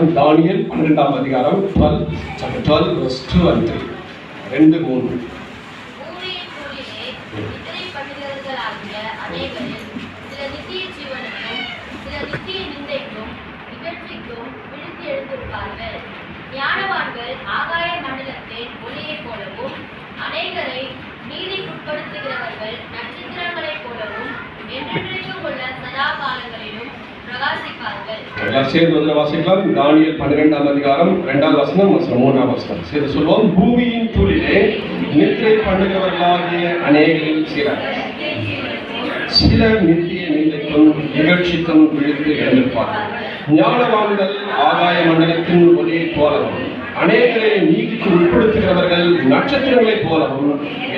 வாசிக்கலாம். தானியேல் 12ஆம் அதிகாரம் 12 verse 2 and 3. 2-3. ஞானவான்கள் ஆகாய மண்டலத்தின் ஒளியைப் போலவும், அநேகரை நீதிக்குட்படுத்துகிறவர்கள் நட்சத்திரங்களைப் போலவும் என்றென்றைக்கும் உள்ள சதா காலங்களிலும் பிரகாசிப்பார்கள். சேர்ந்து வாசிக்கலாம். தானியேல் 12ஆம் அதிகாரம் 2ஆம் வசனம் மற்றும் 3ஆம் வசனம் சேர்ந்து சொல்வோம். பூமியின் தூளிலே நித்திரை பண்ணுகிறவர்களாகிய அநேகரில் சிலர் நித்திய நிந்தைக்கும் நிகழ்ச்சிக்கும் விழுந்து எழுந்திருப்பார்கள். ஞானவான்கள் ஆகாய மண்டலத்தின் ஒளியைப் போலவும், அநேகரை நீதிக்கு உட்படுத்துகிறவர்கள் நட்சத்திரங்களைப் போலவும்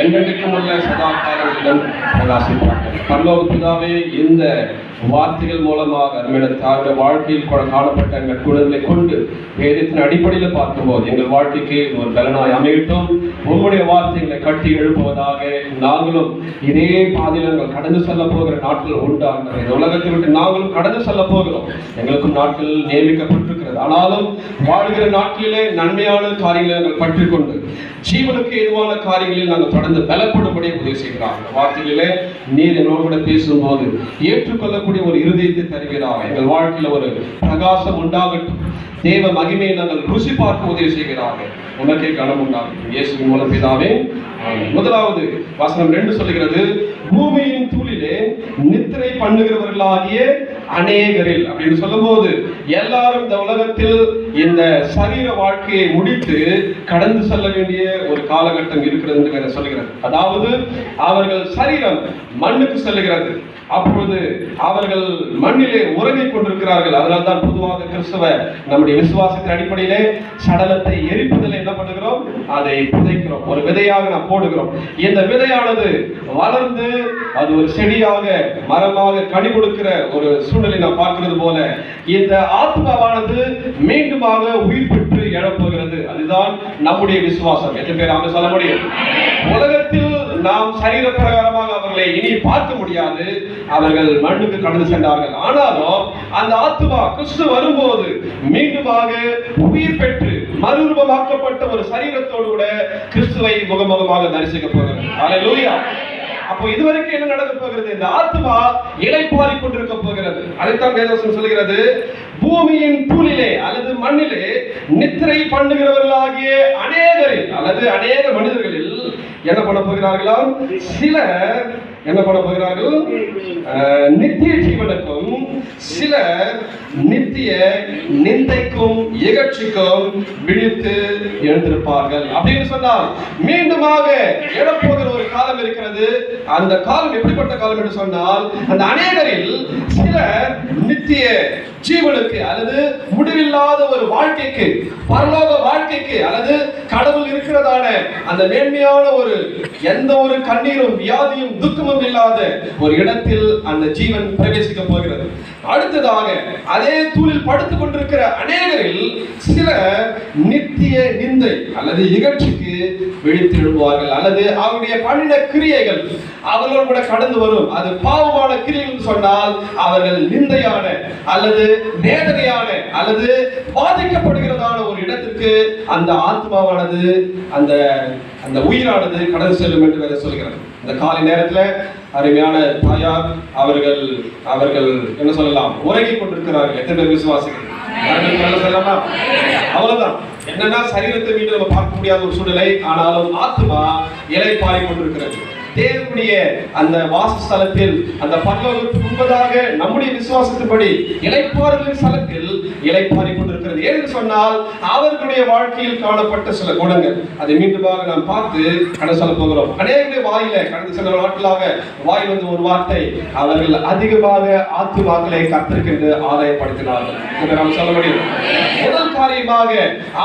என்றென்றைக்கும் உள்ள சதா காலங்களிலும் பிரகாசிப்பார்கள். பரலோக பிதாவே, இந்த வார்த்தைகள் மூலமாக அருமையான வாழ்க்கையில் காணப்பட்ட நற்குணங்களை கொண்டு வேதத்தின் அடிப்படையில் பார்க்கும்போது எங்கள் வாழ்க்கைக்கு ஒரு பலனாய் அமையட்டும். உங்களுடைய வார்த்தைகளை கட்டி எழுப்புவதாக நாங்களும் இதே பாதையில் நாங்கள் கடந்து செல்ல போகிற நாட்கள் உண்டாகிறது. இந்த உலகத்தை விட்டு நாங்களும் கடந்து செல்ல போகிறோம். எங்களுக்கும் நாட்கள் நியமிக்கப்பட்டிருக்கிறது. ஆனாலும் வாழ்கிற நாட்களிலே நன்மையான காரியங்களை நாங்கள் பற்றிக்கொண்டு ஜீவனுக்கு எதுவான காரியங்களில் நாங்கள் தொடர்ந்து பலப்படும்படி உதவி செய்கிறார்கள். வார்த்தைகளிலே நீர் என்னோடு கூட பேசும்போது ஏற்றுக்கொள்ளக்கூடிய ஒரு இருதயத்தை தருகிறார். எங்கள் வாழ்க்கையில் ஒரு பிரகாசம் உண்டாகட்டும். தேவ மகிமையை நாங்கள் ருசி பார்க்க உதவி செய்கிறார்கள். உனக்கே கனம் உண்டாகும். இயேசுவின் மூலம் பிதாவே. முதலாவது வசனம் 2 சொல்லுகிறது, பூமியின் தூளிலே நித்திரை பண்ணுகிறவர்களாகிய அநேகரில் அப்படின்னு சொல்லும் போது எல்லாரும் இந்த உலகத்தில் இந்த சரீர வாழ்க்கையை முடித்து கடந்து செல்ல வேண்டிய ஒரு காலகட்டம் இருக்கிறது என்று சொல்லுகிறது. அதாவது அவர்கள் சரீரம் மண்ணுக்கு செல்லுகிறது. அப்பொழுது அவர்கள் மண்ணிலே உறங்கிக் கொண்டிருக்கிறார்கள். அதனால்தான் பொதுவாக கிறிஸ்தவ நம்முடைய விசுவாசத்தின் அடிப்படையிலே சடலத்தை எரிப்பதில் என்ன பண்ணுகிறோம்? அதை புதைக்கிறோம். ஒரு விதையாக நாம் போடுகிறோம். இந்த விதையானது வளர்ந்து அது ஒரு செடியாக மரமாக கனி கொடுக்கிற ஒரு சூழ்நிலை நாம் பார்க்கிறது போல இந்த ஆத்மாவானது மீண்டுமாக உயிர் பெற்று எழப்போகிறது. அதுதான் நம்முடைய விசுவாசம். எத்தனை பேர் அவங்க சொல்ல முடியும்? உலகத்தில் நாம் சரீர பிரகாரமாக அவர்களை இனி பார்க்க முடியாது. அவர்கள் மண்ணுக்கு கடந்து சென்றார்கள். ஆனாலும் அந்த ஆத்மா கிறிஸ்து வரும்போது மீண்டுமாக உயிர் பெற்று மறுரூபமாக்கப்பட்ட ஒரு சரீரத்தோடு கூட கிறிஸ்துவை முகமுகமாக தரிசிக்க போகிறது. அல்லேலூயா. அப்போ இதுவரைக்கும் என்ன நடக்க போகிறது? இந்த ஆத்மா இளைப்பாறிக் கொண்டிருக்க போகிறது. அதைத்தான் வேதவசனம் சொல்கிறது, பூமியின் தூளிலே அல்லது மண்ணிலே நித்திரை பண்ணுகிறவர்களாகிய அநேகரில் அல்லது அநேக மனிதர்களில் என்ன பண்ண போகிறார்களாம்? சிலர் என்ன பண்ண போகிறார்கள்? நித்திய ஜீவனுக்கும் சிலர் நித்திய நிந்தைக்கும் இகழ்ச்சிக்கும் விழித்து எழுந்திருப்பார்கள். அப்படின்னு சொன்னால் மீண்டுமாக எழப்போகிற ஒரு காலம் இருக்கிறது. அந்த காலம் எப்படிப்பட்ட காலம் என்று சொன்னால், அந்த அநேகரில் சிலர் நித்திய ஜீவனுக்கு அல்லது முடிவில்லாத ஒரு வாழ்க்கைக்கு, பரலோக வாழ்க்கைக்கு அல்லது கடவுள் இருக்கிறதான அந்த மேன்மையான ஒரு எந்த ஒரு கண்ணீரும் வியாதியும் துக்கமும் இல்லாத ஒரு இடத்தில் அந்த ஜீவன் பிரவேசிக்க போகிறது. அடுத்ததாக அதே தூளில் படுத்துக் கொண்டிருக்கிற அநேகரில் சில நித்திய நிந்தை அல்லது இகழ்ச்சிக்கு விழித்து எழுவார்கள். அல்லது அவருடைய பண்ணின கிரியைகள் அவர்களோடு கூட கடந்து வரும். அது பாவமான கிரியைகள் சொன்னால் அவர்கள் நிந்தையான அல்லது வேதனையான அல்லது பாதிக்கப்படுகிறதான ஒரு இடத்திற்கு அந்த ஆத்மாவானது அந்த அந்த உயிரானது கடந்து செல்லும் என்று சொல்கிறார். இந்த காலை நேரத்தில் அருமையான தாயார் அவர்கள் அவர்கள் என்ன சொல்லலாம், உறங்கிக் கொண்டிருக்கிறார்கள். எத்தனை பேர் விசுவாசிகள்? அவ்வளவுதான். என்னன்னா சரீரத்தை மீண்டும் நம்ம பார்க்க முடியாத ஒரு சூழ்நிலை. ஆனாலும் ஆத்மா இளைப்பாறிக் கொண்டிருக்கிறது. தேவனுடைய அந்த வாசஸ்தலத்தில் அந்த பரலோகத்துக்கு முன்பதாக நம்முடைய விசுவாசத்தின்படி இளைப்பாறுதலின் ஸ்தலத்தில் இளைப்பாறிக் கொண்டிருக்கிறது. ஏன்னு சொன்னால் அவர்களுடைய வாழ்க்கையில் காணப்பட்ட சில குணங்கள் அதை மீண்டுமாக நாம் பார்த்து கடந்து செல்ல போகிறோம். அநேக வாயில கடந்த சில நாட்களாக வாயில் வந்து ஒரு வார்த்தை, அவர்கள் அதிகமாக ஆத்துமாக்களை கர்த்தருக்கென்று ஆதாயப்படுத்தினார்கள். இதை நாம் சொல்ல முடியும். முதல் காரியமாக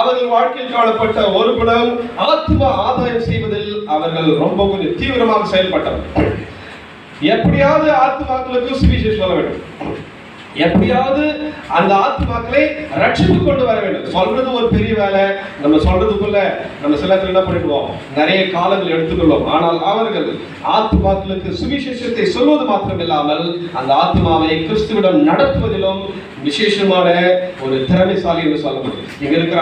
அவர்கள் வாழ்க்கையில் காணப்பட்ட ஒரு குணம், ஆத்துமா ஆதாயம் செய்வதில் அவர்கள் ரொம்ப கொஞ்சம் தீவிரமாக செயல்பட்டவர். எப்படியாவது ஆத்துமாக்களுக்கு சுவிசேஷம் சொல்ல வேண்டும். எப்படியாவது அந்த ஆத்மாக்களை ரட்சித்து கொண்டு வர வேண்டும். சொல்றது ஒரு பெரிய வேலை. நம்ம சொல்றதுக்குள்ள நம்ம சில பேர் என்ன பண்ணிடுவோம், நிறைய காலங்கள் எடுத்துக்கொள்வோம். ஆனால் அவர்கள் ஆத்மாக்களுக்கு சுவிசேஷத்தை சொல்வது மாத்திரம் இல்லாமல் அந்த ஆத்மாவை கிறிஸ்துவிடம் நடத்துவதிலும் விசேஷமான ஒரு திறமைசாலி என்று சொல்ல முடியும். இங்க இருக்கிற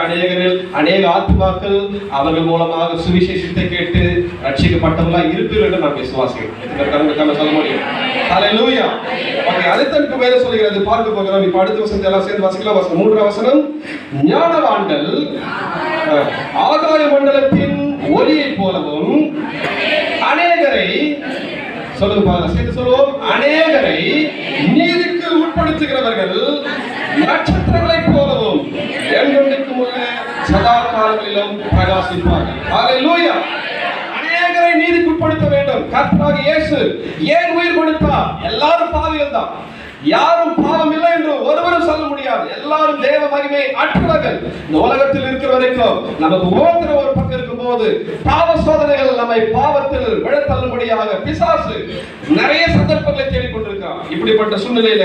அநேக ஆத்மாக்கள் அவர்கள் மூலமாக சுவிசேஷத்தை கேட்டு ரட்சிக்கப்பட்டவர்களா இருப்பீர்கள் என்று நாம் விசுவாசிக்கிறோம். சொல்ல முடியும். ஹல்லேலூயா. ஓகே, அடுத்த வேதம் சொல்கிறது பார்க்க போகிறோம். இப்ப அடுத்த வசனத்தை எல்லாம் சேர்ந்து வாசிக்கலாம். வசனம் 3ஆம் வசனம். ஞானவான்கள் ஆகாய மண்டலத்தின் ஒளியை போலவும் அநேகரை சொல்லுவோம், அநேகரை நீதிக்கு உட்படுத்துகிறவர்கள் நட்சத்திரங்களை போலவும் என்றென்றைக்கும் உள்ள சதா காலங்களிலும் பிரகாசிப்பார்கள். ஹல்லேலூயா. அநேகரை நீதிக்கு உட்படுத்த வேண்டும். கர்த்தராகிய இயேசு ஏன் உயிர் கொடுத்தார்? எல்லாரும் பாவிகள் தான், யாரும் பாவம் இல்லை என்று ஒருவரும் சொல்ல முடியாது. எல்லாரும் தேவ மகிமை அற்றவர்கள். இந்த உலகத்தில் இருக்கிற வரைக்கும் நமக்கு ஒவ்வொரு ஒரு பக்கம் இருக்கும் போது பாவ சோதனைகள் நம்மை பாவத்தில் விழத்தள்ளும்படியாக பிசாசு நிறைய சந்தர்ப்பங்களை தேடிக்கொண்டிருக்கிறான். இப்படிப்பட்ட சூழ்நிலையில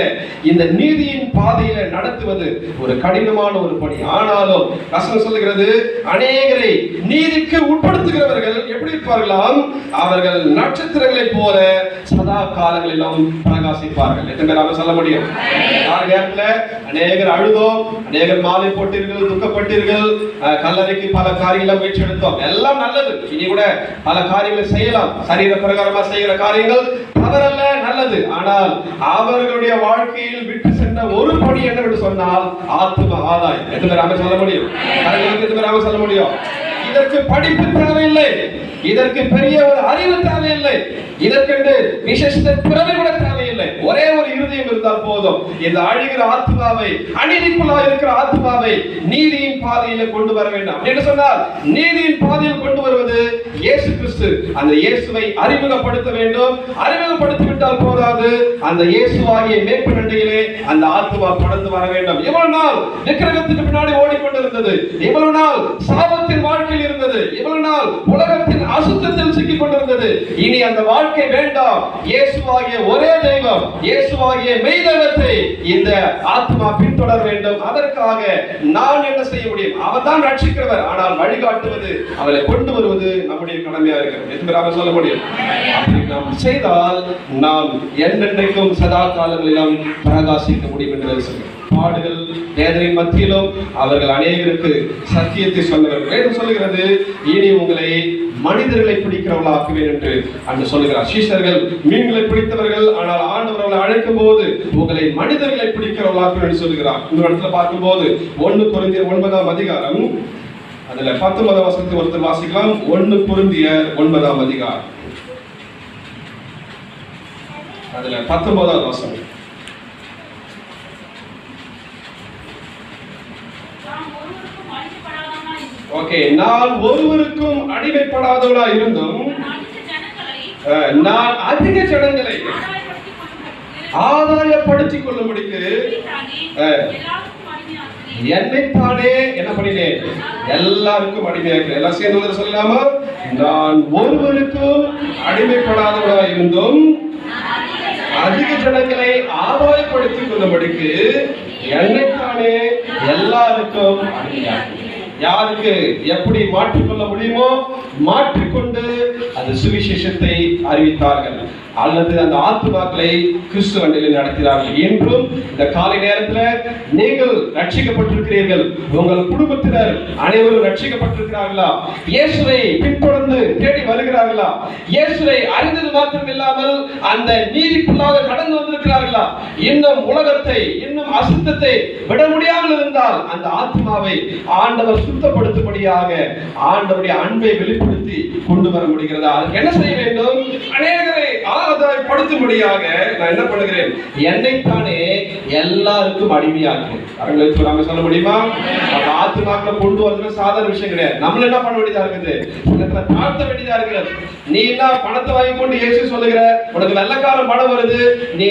இந்த நீதியின் பாதையில நடத்துவது ஒரு கடினமான ஒரு பணி. ஆனாலும் வசனம் சொல்லுகிறது, அநேகரை நீதிக்கு உட்படுத்துகிறவர்கள் எப்படி இருப்பார்களாம்? அவர்கள் நட்சத்திரங்களைப் போல சதா காலங்களிலும் பிரகாசிப்பார்கள். எத்தனை பேர் சொல்ல முடியும்? அநேகர் அழுதோம், அநேகர் மாலை போட்டீர்கள், துக்கப்பட்டீர்கள், கல்லறைக்கு பல காரியங்களை முயற்சி எடுத்தோம். எல்லாம் நல்லது. இனி கூட பல காரியங்களை செய்யலாம். சரீர பிரகாரமா செய்கிற காரியங்கள் தவறல்ல, நல்லது. ஆனால் அவர்களுடைய வாழ்க்கையில் விட்டு சென்ற ஒரு படி என்னவென்று சொன்னால் ஆத்தும ஆதாயம். எத்தனை பேர் சொல்ல முடியும்? எத்தனை பேர் சொல்ல முடியும்? இதற்கு படிப்பு தேவையில்லை, இதற்கு பெரிய ஒரு அறிவு தேவையில்லை, இதற்கென்று விசேஷ திறமை கூட தேவையில்லை. ஒரே ஒரு இருதயம் இருந்தால் போதும். இந்த அழிகிற ஆத்மாவை, அநீதிக்குள்ளாக இருக்கிற ஆத்மாவை நீதியின் பாதையில கொண்டு வர வேண்டும். என்று சொன்னால் நீதியின் பாதையில் கொண்டு வருவது இயேசு கிறிஸ்து. அந்த இயேசுவை அறிமுகப்படுத்த வேண்டும். அறிமுகப்படுத்தி விட்டால் போதாது, அந்த இயேசுவாகிய மேய்ப்பு நண்டையிலே அந்த ஆத்மா கடந்து வர வேண்டும். இவ்வளவு நாள் விக்கிரகத்துக்கு பின்னாடி ஓடிக்கொண்டிருந்தது, இவ்வளவு நாள் சாபத்தின் வாழ்க்கையில் இருந்தது, இவ்வளவு நாள் உலகத்தின் அசுத்தத்தில் சிக்கிக் கொண்டிருந்தது. இனி அந்த வாழ்க்கை வேண்டாம். இயேசுவாகிய ஒரே தெய்வம், இயேசுவாகிய மெய் தெய்வத்தை இந்த ஆத்மா பின்தொடர வேண்டும். அதற்காக நான் என்ன செய்ய முடியும்? அவர் தான் ரட்சிக்கிறவர். ஆனால் வழிகாட்டுவது, அவரை கொண்டு வருவது நம்முடைய கடமையா இருக்கிறது. எத்தனை சொல்ல முடியும்? அப்படி நாம் செய்தால் நாம் என்றென்றைக்கும் சதா காலங்களிலும் பிரகாசிக்க முடியும் என்று சொல்கிறோம். பாடுகள் வேதனையின் மத்தியிலும் அவர்கள் அநேகருக்கு சத்தியத்தை சொன்னவர்கள். சொல்லுகிறது, இனி உங்களை மனிதர்களை பிடிக்கிறவர்களாக்குவேன் என்று அன்று சொல்லுகிறார். சீஷர்கள் மீன்களை பிடித்தவர்கள், ஆனால் ஆண்டவர் அவர்களை அழைக்கும் போது உங்களை மனிதர்களை பிடிக்கிறவர்களாக்குவேன் என்று சொல்லுகிறார். இந்த இடத்துல பார்க்கும்போது 1 கொரிந்தியர் 9ஆம் அதிகாரம் அதுல 19ஆம் வசனத்தை ஒருத்தர் வாசிக்கலாம். 1 கொரிந்தியர் 9ஆம் அதிகாரம் அதுல 19ஆம் வசனம். ஓகே, நான் ஒருவருக்கும் அடிமைப்படாதவனா இருந்தும் நான் அதிக ஜனங்களை ஆதாயப்படுத்திக் கொள்ளும்படிக்கு என்னைத்தானே என்ன பண்ணினேன்? எல்லாருக்கும் அடிமையாக. எல்லாம் சேர்ந்து சொல்லலாமா? நான் ஒருவருக்கும் அடிமைப்படாதவனா இருந்தும் அதிக ஜனங்களை ஆதாயப்படுத்திக் கொள்ளும்படிக்கு என்னைத்தானே எல்லாருக்கும் அடிமையாக. யாருக்கு எப்படி மாற்றிக்கொள்ள முடியுமோ மாற்றிக்கொண்டு அந்த சுவிசேஷத்தை அறிவித்தார்கள், அல்லது அந்த ஆத்துமாக்களை கிறிஸ்து வண்டியில் நடத்தினார்கள். இன்றும் இந்த காலை நேரத்தில் நீங்கள் ரட்சிக்கப்பட்டிருக்கிறீர்கள், உங்கள் குடும்பத்தினர் அனைவரும் ரட்சிக்கப்பட்டிருக்கிறார்களா? இயேசுவை பின்தொடர்ந்து தேடி வருகிறார்களா? இயேசுவை அறிந்தது மாத்திரம் இல்லாமல் அந்த நீதிக்குள்ளாக கடந்து வந்திருக்கிறார்களா? இன்னும் உலகத்தை, இன்னும் அசுத்தத்தை விட முடியாமல் இருந்தால் அந்த ஆத்மாவை ஆண்டவர் சுத்தப்படுத்தும்படியாக ஆண்டவருடைய அன்பை வெளிப்படுத்தி கொண்டு வர முடிகிறதா? என்ன செய்ய வேண்டும்? அநேகரை ஆதாயப்படுத்தும்படியாக நான் என்ன பண்ணுகிறேன்? என்னைத்தானே எல்லாருக்கும் அடிமையாக்கு. அவங்களுக்கு நாம சொல்ல முடியுமா? ஆத்மாக்களை கொண்டு வரது சாதாரண விஷயம் கிடையாது. நம்மள என்ன பண்ண வேண்டியதா இருக்குது? தாழ்த்த வேண்டியதா இருக்கிறது. நீ என்ன பணத்தை வாங்கி கொண்டு இயேசு சொல்லுகிற, உனக்கு வெள்ளக்காரன் பணம் வருது, நீ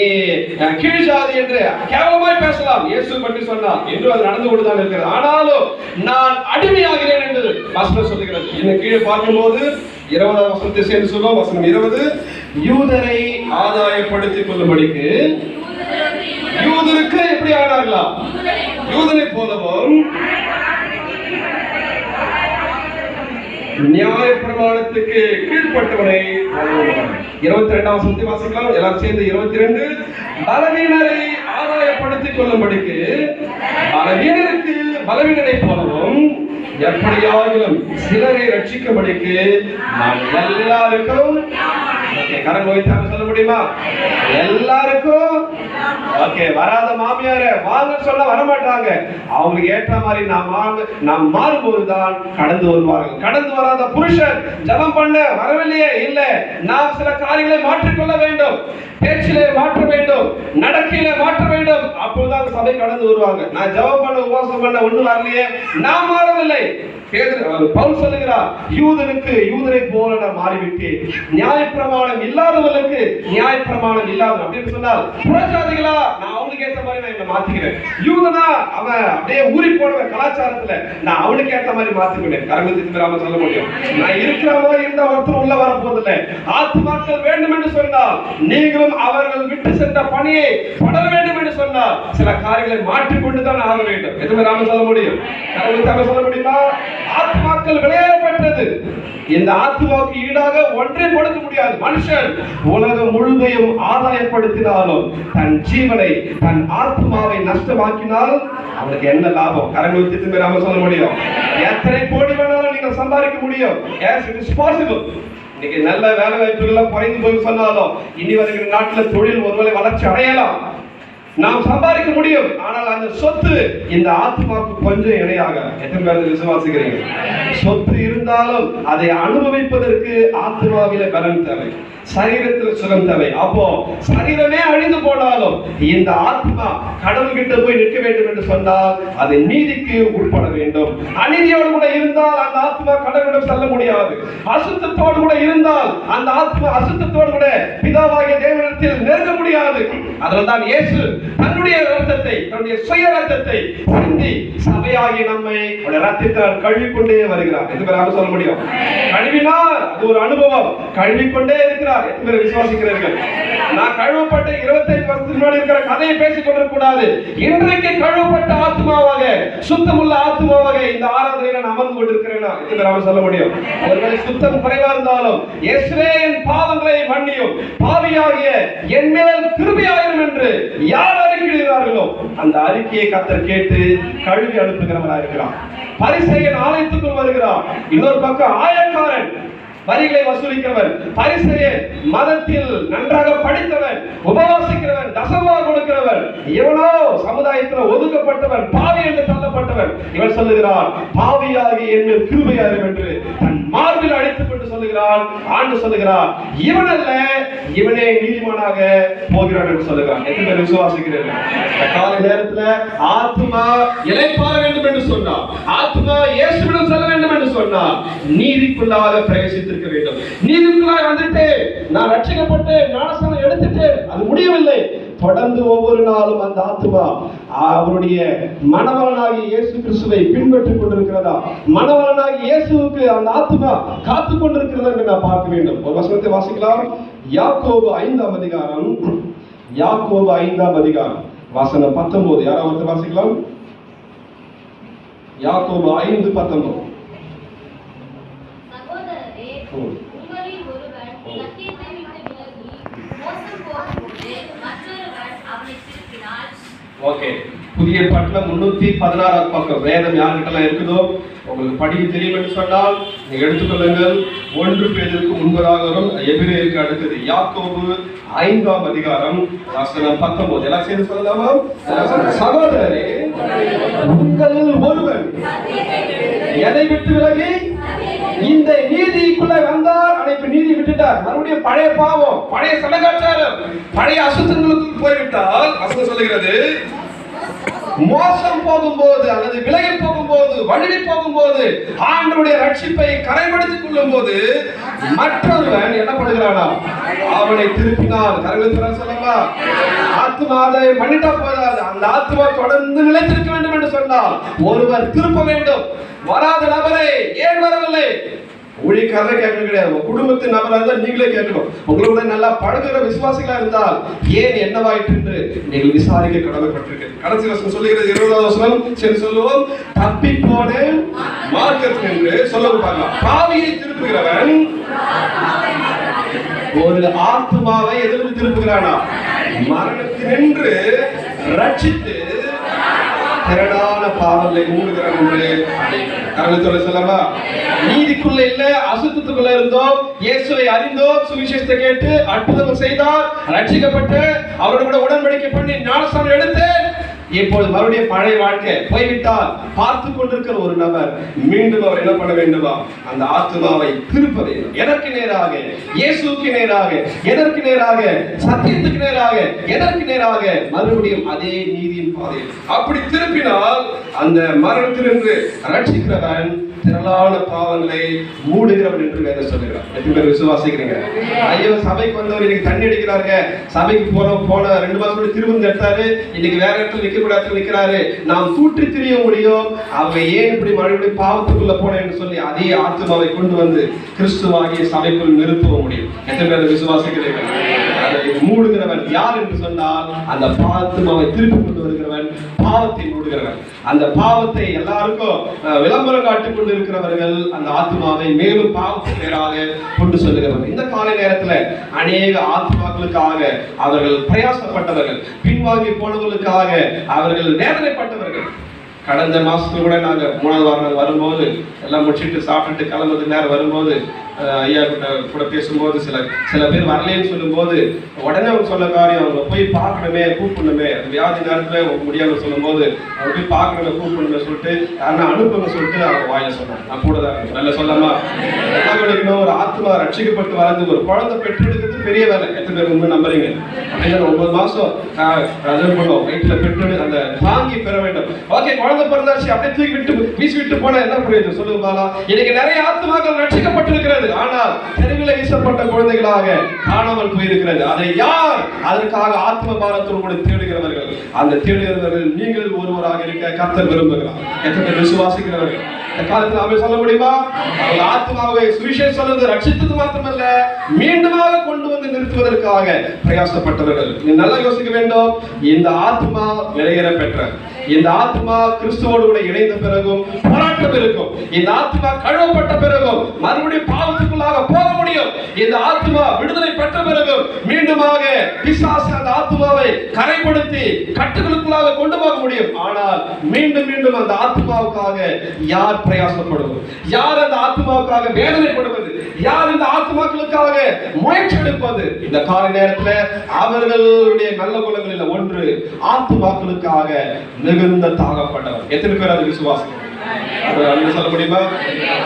கீழ் ஜாதி என்று கேவலமாய் பேசலாம். இயேசு பற்றி சொன்னால் என்று அது நடந்து கொண்டுதான் இருக்கிறது. ஆனாலும் நான் அடிமையாகிறேன் என்று வசனம் சொல்லுகிறது. இன்னும் கீழே பார்க்கும்போது 20ஆம் வசனத்தை சேர்ந்து சொல்லுவோம். வசனம் 20. யூதரை ஆதாயப்படுத்திக் கொள்ளும்படிக்கு யூதருக்கு எப்படி ஆனார்களா? யூதனை போலவும் நியாய பிரமாணத்துக்கு கீழ்பட்டவனை 22ஆம் வசனத்தை வாசிக்கலாம். எல்லாரும் சேர்ந்து 22. பலவீனரை ஆதாயப்படுத்திக் கொள்ளும்படிக்கு பலவீனருக்கு பலவீனரை போலவும் எப்படியாகிலும் சிலரை ரட்சிக்கும்படிக்கு நான் எல்லாருக்கும் கரண்ட் வைத்தாங்க சொல்ல முடியுமா? எல்லாருக்கும் வராத மாமியார வாங்க சொல்ல வரமாட்டாங்க. அவங்களுக்கு ஏற்ற மாதிரி நாம் மாறும்போதுதான் கடந்து வருவார்கள். கடந்து வராத புருஷன் ஜெபம் பண்ண வரவில்லையே, இல்ல நாம் சில காரியங்களை மாற்றிக்கொள்ள வேண்டும், பேச்சிலே மாற்ற வேண்டும், நடக்கையில மாற்ற வேண்டும். அப்போதுதான் சபை கடந்து வருவாங்க. நான் ஜெபம் பண்ண உபவாசம் பண்ண ஒண்ணு வரலையே, நான் மாறவில்லை. பவுல் சொல்லுகிறார், யூதனுக்கு யூதனை போல நான் மாறிவிட்டேன், நியாயப்பிரமாணம் இல்லாதவர்களுக்கு நியாயப்பிரமாணம் இல்லாத அப்படின்னு சொன்னால் புறஜாதிகளா நான் அவனுக்கு ஏற்ற மாதிரி நான் என்ன மாத்திக்கிறேன். யூதனா அவன் அப்படியே ஊறி போனவன் கலாச்சாரத்துல நான் அவனுக்கு ஏற்ற மாதிரி மாத்திக்கிட்டேன். கரங்கத்துக்கு மேல சொல்ல முடியும். நான் இருக்கிற மாதிரி இருந்த ஒருத்தர் உள்ள வர போதில்லை. ஆத்துமாக்கள் வேண்டும் என்று சொன்னால் நீங்களும் அவர்கள் விட்டு சென்ற பணியை தொடர வேண்டும் என்று சொன்னால் சில காரியங்களை மாற்றிக்கொண்டு தான் ஆக வேண்டும். எதுவுமே நாம சொல்ல முடியும். கரங்கத்துக்கு சொல்ல முடியுமா? ஆத்மாக்கள் விளையாடப்பட்டது. இந்த ஆத்மாவுக்கு ஈடாக ஒன்றே கொடுக்க முடியாது. மனுஷன் உலகம் முழுதையும் ஆதாயப்படுத்தினாலும் தன் ஜீவனை தன் ஆத்மாவை நஷ்டமாக்கினால் அவனுக்கு என்ன லாபம்? கரங்களுக்கு நாம சொல்ல முடியும். எத்தனை கோடி வேணாலும் நீங்கள் சம்பாதிக்க முடியும். Yes, it is possible. இன்னைக்கு நல்ல வேலை வாய்ப்புகள் குறைந்து போய் சொன்னாலும் இனி வருகிற நாட்டில் தொழில் ஒருவேளை வளர்ச்சி அடையலாம், நாம் சம்பாதிக்க முடியும். ஆனால் அந்த சொத்து இந்த ஆத்மாவுக்கு கொஞ்சம் இணையாக. எத்தனை பேர் விசுவாசிக்கிறீங்க? சொத்து இருந்தாலும் அதை அனுபவிப்பதற்கு ஆத்மாவில பலன் தேவை, சரீரத்தில் சுகம் தேவை. அப்போ சரீரமே அழிந்து போனாலும் இந்த ஆத்மா கடவுள் கிட்ட போய் நிற்க வேண்டும் என்று சொன்னால் அது நீதிக்கு உட்பட வேண்டும். அநீதியோடு கூட இருந்தால் அந்த ஆத்மா கடவுளிடம் செல்ல முடியாது. அசுத்தத்தோடு கூட இருந்தால் அந்த ஆத்மா அசுத்தத்தோடு கூட பிதாவாகிய தேவனிடத்தில் நெருங்க முடியாது. அதனால்தான் இயேசு தன்னுடைய ரத்தத்தை, தன்னுடைய சுய ரத்தத்தை சிந்தி சபையாகி நம்மை ரத்தத்தால் கழுவிக்கொண்டே வருகிறார். எத்தனை பேர் சொல்ல முடியும்? கழுவினார், அது ஒரு அனுபவம். கழுவிக்கொண்டே இருக்கிறார். எத்தனை பேர் விசுவாசிக்கிறீர்கள்? நான் கழுவப்பட்ட 25 வருஷத்துக்கு முன்னாடி இருக்கிற கதையை பேசிக் கொண்டிருக்கூடாது. இன்றைக்கு கழுவப்பட்ட ஆத்மாவாக, சுத்தமுள்ள ஆத்மாவாக இந்த ஆராதனையில நான் அமர்ந்து கொண்டிருக்கிறேன். எத்தனை பேர் சொல்ல முடியும்? ஒருவேளை சுத்தம் குறைவா இருந்தாலும் இயேசுவே என் பாவங்களை மன்னியும், பாவியாகிய என் மேல் கிருபையாயிரும் என்று யார் அறிக்கையிடுகிறார்களோ அந்த அறிக்கையை கர்த்தர் கேட்டு கழுவி அனுப்புகிறவராக இருக்கிறார். பரிசேயன் ஆலயத்துக்குள் வருகிறார். இன்னொரு பக்கம் ஆயக்காரன் வரிகளை வசூலிக்கிறவன். பரிசேயன் மதத்தில் நன்றாக படித்தவன், உபவாசிக்கிறவன், தசமா கொடுக்கிறவன். இவனோ சமுதாயத்தில் ஒதுக்கப்பட்டவன், பாவி என்று தள்ளப்பட்டவன். இவன் சொல்லுகிறான், பாவியாகி என் மேல் கிருபையாயிரும் என்று தன் மார்பில் அழைத்துக் கொண்டு சொல்லுகிறான். ஆண்டு சொல்லுகிறார், இவன் அல்ல, இவனே நீதிமானாக போகிறான் என்று சொல்லுகிறான். எத்தனை பேர் விசுவாசிக்கிறீர்கள்? காலை நேரத்தில் ஆத்மா இளைப்பாற வேண்டும் என்று சொன்னார், ஆத்மா இயேசுவிடம் செல்ல வேண்டும் என்று சொன்னார், நீதிக்குள்ளாக பிரவேசித்து வேண்டும். நீதிக்குள்ளாக வந்துட்டு நான் ரட்சிக்கப்பட்டு ஞானஸ்நானம் எடுத்துட்டேன், அது முடியவில்லை. தொடர்ந்து ஒவ்வொரு நாளும் அந்த ஆத்மா அவருடைய மணவாளனாகிய இயேசு கிறிஸ்துவை பின்பற்றிக் கொண்டிருக்கிறதா, மணவாளனாகிய இயேசுவுக்கு அந்த ஆத்மா காத்து கொண்டிருக்கிறதா என்று நான் பார்க்க வேண்டும். ஒரு வசனத்தை வாசிக்கலாம். யாக்கோபு 5ஆம் அதிகாரம், யாக்கோபு 5ஆம் அதிகாரம் வசனம் 19. யாராவது வாசிக்கலாம்? யாக்கோபு 5:19. உங்களில் ஒருவன் சத்தியத்தை விட்டு விலகி மோசம் போகும்போது மற்றொருவன் அவனை திருப்பினால். ஓகே, புதிய ஏற்பாட்டுல 316 பக்கம் வேதம் யார்கிட்டலாம் இருக்குதோ உங்களுக்கு படிக்க தெரியும் என்று சொன்னால் நீங்க எடுத்துக்கொள்ளுங்கள். 1 பேதுருக்கு முன்பதாக வரும் எபிரேயருக்கு அடுத்தது யாக்கோபு 5ஆம் அதிகாரம் வசனம் 19. எல்லாம் சேர்ந்து சொல்லலாமா? சகோதரரே, உங்களில் ஒருவன் எதை விட்டு விலகி இந்த நீதிக்குள்ள வந்தார், அனைத்து நீதி விட்டுட்டார், மறுபடியும் பழைய பாவம், பழைய சடங்காச்சாரம், பழைய அசுத்தங்களுக்கு போய்விட்டால் வசனம் சொல்லுகிறது, மோசம் போகும்போது அல்லது விலகி போகும்போது, வழுவி போகும்போது, ஆண்டவருடைய ரட்சிப்பை கரைப்படுத்திக் கொள்ளும் போது மற்றொருவன் என்ன பண்ணுகிறானா அவனை திருப்பினான். கரங்கள் சொல்லலாம். ஆத்மா அதை பண்ணிட்டா போதாது, அந்த ஆத்மா தொடர்ந்து நிலைத்திருக்க வேண்டும் என்று சொன்னால் ஒருவர் திருப்ப வேண்டும். வராத நபரை ஏன் வரவில்லை? ஊழியக்காரரை கேட்கணும் கிடையாது. உங்க குடும்பத்தின் நபராக இருந்தால் நீங்களே கேட்கணும். உங்களோட நல்லா பழகுற விசுவாசிகளா இருந்தால் ஏன் என்னவாயிற்று என்று நீங்கள் விசாரிக்க கடமைப்பட்டிருக்கிறது. கடைசி வசனம் சொல்லுகிறது 20வது வசனம். சரி சொல்லுவோம். தப்பி போன மார்க்கத்தில் என்று சொல்லவும் பார்க்கலாம். பாவியை திருப்புகிறவன் ஒரு ஆத்மாவை எதிர்த்து திருப்புகிறானா? மரணத்தினின்று ரட்சித்து திரளான பாவங்களை மூடுகிறான் என்று கரணத்தோட சொல்லமா. நீதிக்குள்ள இல்ல, அசுத்தத்துக்குள்ள இருந்தோம், இயேசுவை அறிந்தோம், சுவிசேஷத்தை கேட்டு அற்புதம் செய்தார், ரட்சிக்கப்பட்டு அவரோட கூட உடன்படிக்கை பண்ணி ஞானஸ்நானம் எடுத்து இப்போது மறுபடியும் பழைய வாழ்க்கை போய்விட்டால் பார்த்து கொண்டிருக்கிற ஒரு நபர் மீண்டும் அவர் என்ன பண்ண வேண்டுமா? அந்த ஆத்மாவை திருப்ப வேண்டும். எதற்கு நேராக? இயேசுவுக்கு நேராக. எதற்கு நேராக? சத்தியத்துக்கு நேராக. எதற்கு நேராக? மறுபடியும் அதே நீதியின் பாதையில். அப்படி திருப்பினால் அந்த மரணத்திலிருந்து ரட்சிக்கிறவன் திரளான பாவங்களை மூடுகிறவன் என்று வேதம் சொல்லுகிறார். எத்தனை பேர் விசுவாசிக்கிறீங்க? ஐயோ, சபைக்கு வந்தவர் இன்னைக்கு தண்ணி அடிக்கிறாருங்க, சபைக்கு போன 2 மாசம் திரும்ப எடுத்தாரு, இன்னைக்கு வேற இடத்துல நிக்க கூடாது நிக்கிறாரு, நாம் தூற்றி திரிய முடியும், அவங்க ஏன் இப்படி மறுபடியும் பாவத்துக்குள்ள போன என்று சொல்லி அதே ஆத்மாவை கொண்டு வந்து கிறிஸ்துவாகிய சபைக்குள் நிறுத்த முடியும். எத்தனை பேர் விசுவாசிக்கிறீர்கள்? அதை மூடுகிறவன் யார் என்று சொன்னால் அந்த ஆத்மாவை திருப்பி கொண்டு வருகிறவன், பாவத்தை மூடுகிறவன். அந்த பாவத்தை எல்லாருக்கும் விளம்பரம் காட்டிக் கொண்டு இருக்கிறவர்கள் அந்த ஆத்மாவை மேலும் பாவத்துக்கு நேராக கொண்டு செல்லுகிறவர்கள். இந்த காலை நேரத்தில் அநேக ஆத்மாக்களுக்காக அவர்கள் பிரயாசப்பட்டவர்கள், பின்வாங்கி போனவர்களுக்காக அவர்கள் வேதனைப்பட்டவர்கள். கடந்த மாசத்துல கூட நாங்க 3வது வாரம் வரும்போது எல்லாம் முடிச்சுட்டு சாப்பிட்டுட்டு கிளம்புறது நேரம் வரும்போது ஐயா கூட பேசும்போது சில பேர் வரலேன்னு சொல்லும்போது உடனே அவங்க சொன்ன காரியம், அவங்க போய் பார்க்கணுமே, கூப்பிடணுமே, வியாதி நேரத்துல முடியாம சொல்லும் போது அவங்க போய் பார்க்கணுமே, கூப்பிடணுமே சொல்லிட்டு யாருன்னா அனுப்புங்க சொல்லிட்டு அவங்க வாயில சொன்னாங்க. நான் கூட தான் நல்ல சொல்லாமா என்ன கிடைக்கணும்? ஒரு ஆத்மா ரட்சிக்கப்பட்டு வளர்ந்து ஒரு குழந்தை பெற்றெடுக்கிறது பெரிய வேலை. எத்தனை பேர் உண்மை நம்புறீங்க? அப்படின்னா 9 மாசம் அது பண்ணுவோம், வயிற்றுல பெற்று அந்த தாங்கி பெற வேண்டும். ஓகே, குழந்தை பிறந்தாச்சு, அப்படியே தூக்கி விட்டு வீசி விட்டு போனா என்ன புரியுது? சொல்லுங்க பாலா. இன்னைக்கு நிறைய ஆத்மாக்கள் ரட்சிக்கப்பட்டிருக்கிறது, ஆனால் தெருவில் வீசப்பட்ட குழந்தைகளாக காணாமல் போயிருக்கிறது. அதை யார் அதற்காக ஆத்ம பாரத்தோடு கூட தேடுகிறவர்கள்? அந்த தேடுகிறவர்கள் நீங்கள் ஒருவராக இருக்க கர்த்தர் விரும்புகிறார். எத்தனை விசுவாசிக்கிறவர்கள் இந்த காலத்தில் அவை சொல்ல முடியுமா? அவர்கள் ஆத்மாவை சுவிசேஷம் சொல்றது ரட்சித்தது மாத்திரமல்ல, மீண்டுமாக கொண்டு வந்து நிறுத்துவதற்காக பிரயாசப்பட்டவர்கள். நீ நல்லா யோசிக்க வேண்டும். இந்த ஆத்மா விலையேற பெற்ற, இந்த ஆத்மா கிறிஸ்துவோடு கூட இணைந்த பிறகும் போராட்டம் இருக்கும். இந்த ஆத்மா கழுவப்பட்ட பிறகும் மறுபடியும் பாவத்துக்குள்ளாக போக முடியும். இந்த ஆத்மா விடுதலை பெற்ற பிறகும் மீண்டுமாக பிசாசு அந்த ஆத்மாவை கரைப்படுத்தி கட்டுகளுக்குள்ளாக கொண்டு போக முடியும். ஆனால் மீண்டும் மீண்டும் அந்த ஆத்மாவுக்காக யார் பிரயாசப்படுவது? யார் அந்த ஆத்மாவுக்காக வேதனைப்படுவது? யார் இந்த ஆத்மாக்களுக்காக முயற்சி எடுப்பது? இந்த கால நேரத்தில் அவர்களுடைய நல்ல குணங்களில் ஒன்று ஆத்மாக்களுக்காக மிகுந்த தாகப்பட்டவர். எத்தனை பேர் அது விசுவாசம் சொல்ல முடியுமா?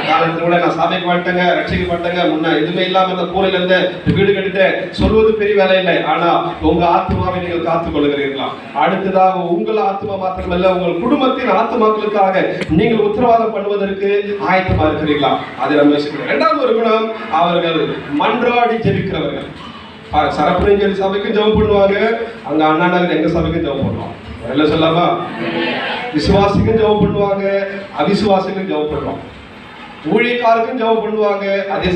காலத்துல கூட நான் சபைக்கு வந்துட்டேங்க, ரட்சிக்கப்பட்டேங்க, முன்ன எதுவுமே இல்லாம இந்த கூரையில இருந்து வீடு கட்டிட்டு சொல்வது பெரிய வேலை இல்லை. ஆனா உங்க ஆத்மாவை நீங்கள் காத்துக் கொள்கிறீர்களா? அடுத்ததாக உங்கள் ஆத்மா மாத்திரமல்ல, உங்கள் குடும்பத்தின் ஆத்மாக்களுக்காக நீங்கள் உத்தரவாதம் பண்ணுவதற்கு ஆயத்தமா இருக்கிறீர்களா? அதை நம்ம யோசிக்கணும். 2வது ஒரு குணம், அவர்கள் மன்றாடி ஜெபிக்கிறவர்கள். சரப்புரஞ்சலி சபைக்கும் ஜெபம் பண்ணுவாங்க, அங்க அண்ணா நகர் எங்க சபைக்கும் ஜெபம் பண்ணுவாங்க. எல்லாம் சொல்லாமா? விசுவாசிக்கும் ஜெபம் பண்ணுவாங்க, அவிசுவாசிக்கும் ஜெபம் பண்ணுவாங்க, ஊழியக்காரருக்கும் ஜெபம் பண்ணுவாங்க. அதே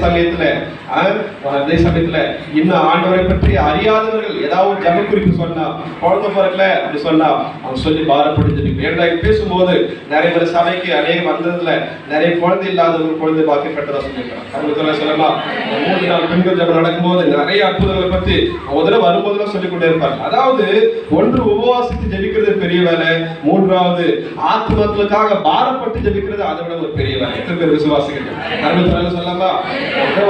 சமயத்துல இன்னும் ஆண்டவரை பற்றி அறியாதவர்கள் ஏதாவது ஜெப குறிப்பு சொன்னா, குழந்தை பிறக்கல அப்படி சொன்னா அவங்க சொல்லி பாரப்பட்டு ஜெபிக்கும். பேசும்போது நிறைய பேர் சபைக்கு அநேக வந்ததுல நிறைய குழந்தை இல்லாதவங்க குழந்தை பாக்கி பெற்றதா சொல்லியிருக்காங்க. சொல்லலாம் 3 நாள் பெண்கள் ஜெபம் நடக்கும்போது நிறைய அற்புதங்களை பத்தி முதல்ல வரும்போதெல்லாம் சொல்லிக் கொண்டே இருப்பாங்க. அதாவது ஒன்று உபவாசித்து ஜெபிக்கிறது பெரிய வேலை, 3வது ஆத்மாக்களுக்காக பாரப்பட்டு ஜெபிக்கிறது அதை விட ஒரு பெரிய வேலை. எத்தனை பேர் விசுவாசிகள் சொல்லாமா?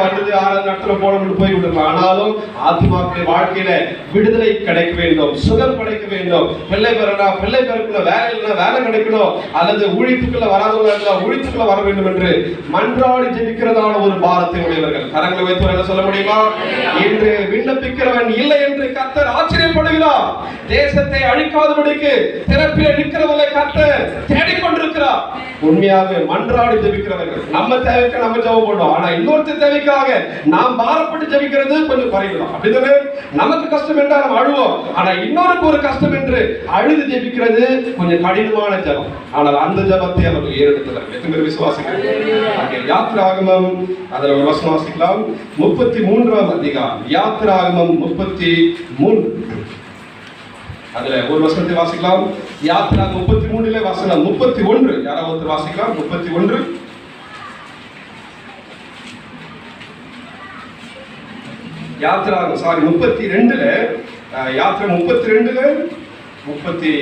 வந்தது 6வது நாட்கள் போனோம்னு போய் விடுறோம். ஆனாலும் ஆத்மாக்களுடைய வாழ்க்கையில விடுதலை கிடைக்க வேண்டும், சுகம் கிடைக்க வேண்டும், பிள்ளை பெறணும், பிள்ளை பெறக்கணும், வேலை இல்லைன்னா வேலை கிடைக்கணும், அல்லது ஊழியத்துக்குள்ள வராதவங்க இருந்தா ஊழியத்துக்குள்ள வர வேண்டும் என்று மன்றாடி ஜெபிக்கிறதான ஒரு பாரத்தை உடையவர்கள். கரங்களை வைத்து என்ன சொல்ல முடியுமா? இன்று விண்ணப்பிக்கிறவன் இல்லை என்று கர்த்தர் ஆச்சரியப்படுகிறார். தேசத்தை அழிக்காதபடிக்கு திறப்பில் நிற்கிறவர்களை கர்த்தர் தேடிக்கொண்டிருக்கிறார். உண்மையாக மன்றாடி ஜெபிக்கிறவர்கள் நம்ம தேவைக்கு நம்ம ஜெபம் பண்ணுவோம். ஆனா இன்னொருத்தர் தேவைக்காக நாம் பாரப்பட்டு ஜெபிக்கிறது கொஞ்சம் குறைவுதான். அப்படிதானே? நமக்கு கஷ்டம் என்றால் நம்ம அழுவோம். ஆனா இன்னொருக்கு ஒரு கஷ்டம் என்று அழுது ஜெபிக்கிறது கொஞ்சம் கடினமான ஜெபம். ஆனால் அந்த ஜெபத்தை அவர்கள் ஏறெடுத்தனர். எத்தனை பேர் விசுவாசிக்கிறீர்கள்? யாத்திராகமம் அதுல ஒரு வசனம் வாசிக்கலாம். 33ஆம் அதிகாரம் யாத்திராகமம் 33 அதுல ஒரு வசனத்தை வாசிக்கலாம். யாத்திராகமம் 33 வசனம் 31 யாராவது ஒருத்தர் வாசிக்கலாம். 31 யாத்திராகமம் 32ல யாத்திரை 32ல 31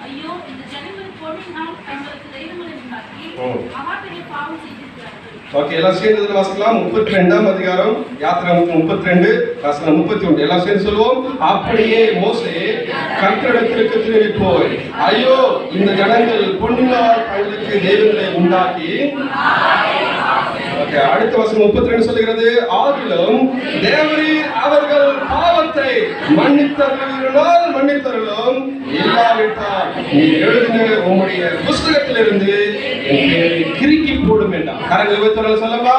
ஐயோ இந்த ஜனங்கள் பொன்னினால் தங்களுக்கு தெய்வங்களை உண்டாக்கி மகாபெரிய பாவம் செய்திருக்கிறார்கள். ஓகே, எல்லாம் சேர்ந்து வாசிக்கலாம். 32ஆம் அதிகாரம் யாத்திராகமம் 32 வசனம் 31 எல்லாம் சேர்ந்து சொல்லுவோம். அப்படியே மோசே கர்த்தரிடத்திற்கு திரும்பி போய், ஐயோ இந்த ஜனங்கள் பொன்னினால் தங்களுக்கு தெய்வங்களை உண்டாக்கி. ஓகே, அடுத்த வசனம் 32 சொல்லுகிறது, ஆகிலும் தேவரீர் அவர்கள் பாவத்தை மன்னித்தருளினால் மன்னித்தருளும், இல்லாவிட்டால் நீ எழுதின உம்முடைய புஸ்தகத்திலிருந்து என் பெயரை கிறுக்கி போடும் என்றார். கரங்களை வைத்தவர்கள் சொல்லவா?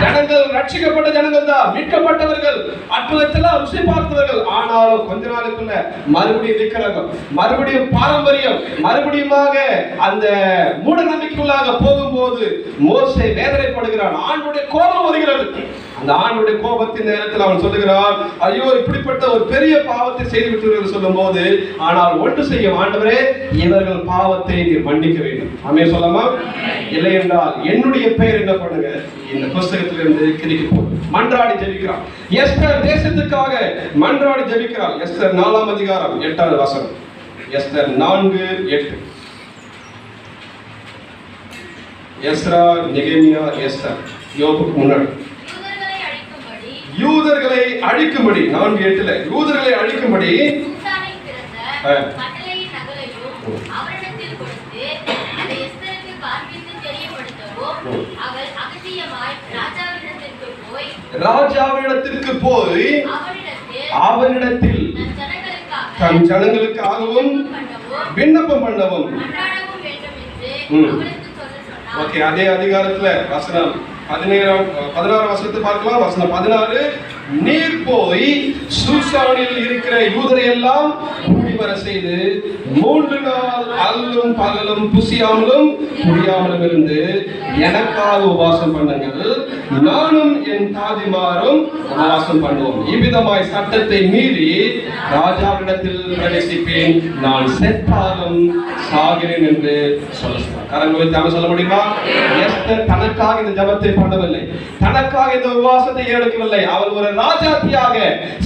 ஜனங்கள் ரட்சிக்கப்பட்ட ஜனங்கள் தான், மீட்கப்பட்டவர்கள், அற்புதத்தெல்லாம் ருசி பார்த்தவர்கள். ஆனாலும் கொஞ்ச நாளுக்குள்ள மறுபடியும் விக்கிரகம், மறுபடியும் பாரம்பரியம், மறுபடியுமாக அந்த மூட நம்பிக்கைக்குள்ளாக போகும்போது மோசே வேதனைப்படுகிறான். ஆண்டுடைய கோபம் வருகிறது. அந்த ஆண்டுடைய கோபத்தின் நேரத்தில் அவன் சொல்லுகிறான், ஐயோ இப்படிப்பட்ட ஒரு பெரிய பாவத்தை செய்து விட்டு சொல்லும் போது, ஆனால் ஒன்று செய்யும் ஆண்டவரே, இவர்கள் பாவத்தை நீர் மன்னிக்க வேண்டும். ஆமென் சொல்லமா? இல்லை என்றால் என்னுடைய பெயர் என்ன பண்ணுங்க, இந்த புஸ்தகத்திலிருந்து கிறுக்கி போடும். மன்றாடி ஜெபிக்கிறான். எஸ்தர் தேசத்துக்காக மன்றாடி ஜெபிக்கிறான். எஸ்தர் 4ஆம் அதிகாரம் 8வது வசனம். எஸ்தர் 4:8. எஸ்ரா, நெகேமியா, எஸ்தர் யோபுக்கு முன்னாடி யூதர்களை அழிக்கும்படி 4:8 யூதர்களை அழிக்கும்படி ராஜாவிடத்திற்கு போய் அவனிடத்தில் தன் ஜனங்களுக்காகவும் விண்ணப்பம் பண்ணவும். ஓகே, அதே அதிகாரத்துல வசனம் 16 வசனத்தை பார்க்கலாம். வசனம் 16, நீர் போய் சூசானில் இருக்கிற யூதரை எல்லாம் கூடி வர செய்து 3 நாள் அல்லும் பகலும் புசியாமலும் குடியாமலும் இருந்து எனக்காக உபவாசம் பண்ணுங்கள், நானும் என் தாதிமாரும் உபவாசம் பண்ணுவோம். இவ்விதமாய் சட்டத்தை மீறி ராஜாவிடத்தில் பிரவேசிப்பேன், நான் செத்தாலும் சாகிறேன் என்று சொல்ல. கரங்களை வைத்து சொல்ல முடியுமா? எஸ்தர் தனக்காக இந்த ஜபத்தை பண்ணவில்லை, தனக்காக இந்த உபவாசத்தை எடுக்கவில்லை. அவள் ஒரு ராஜாத்தியாக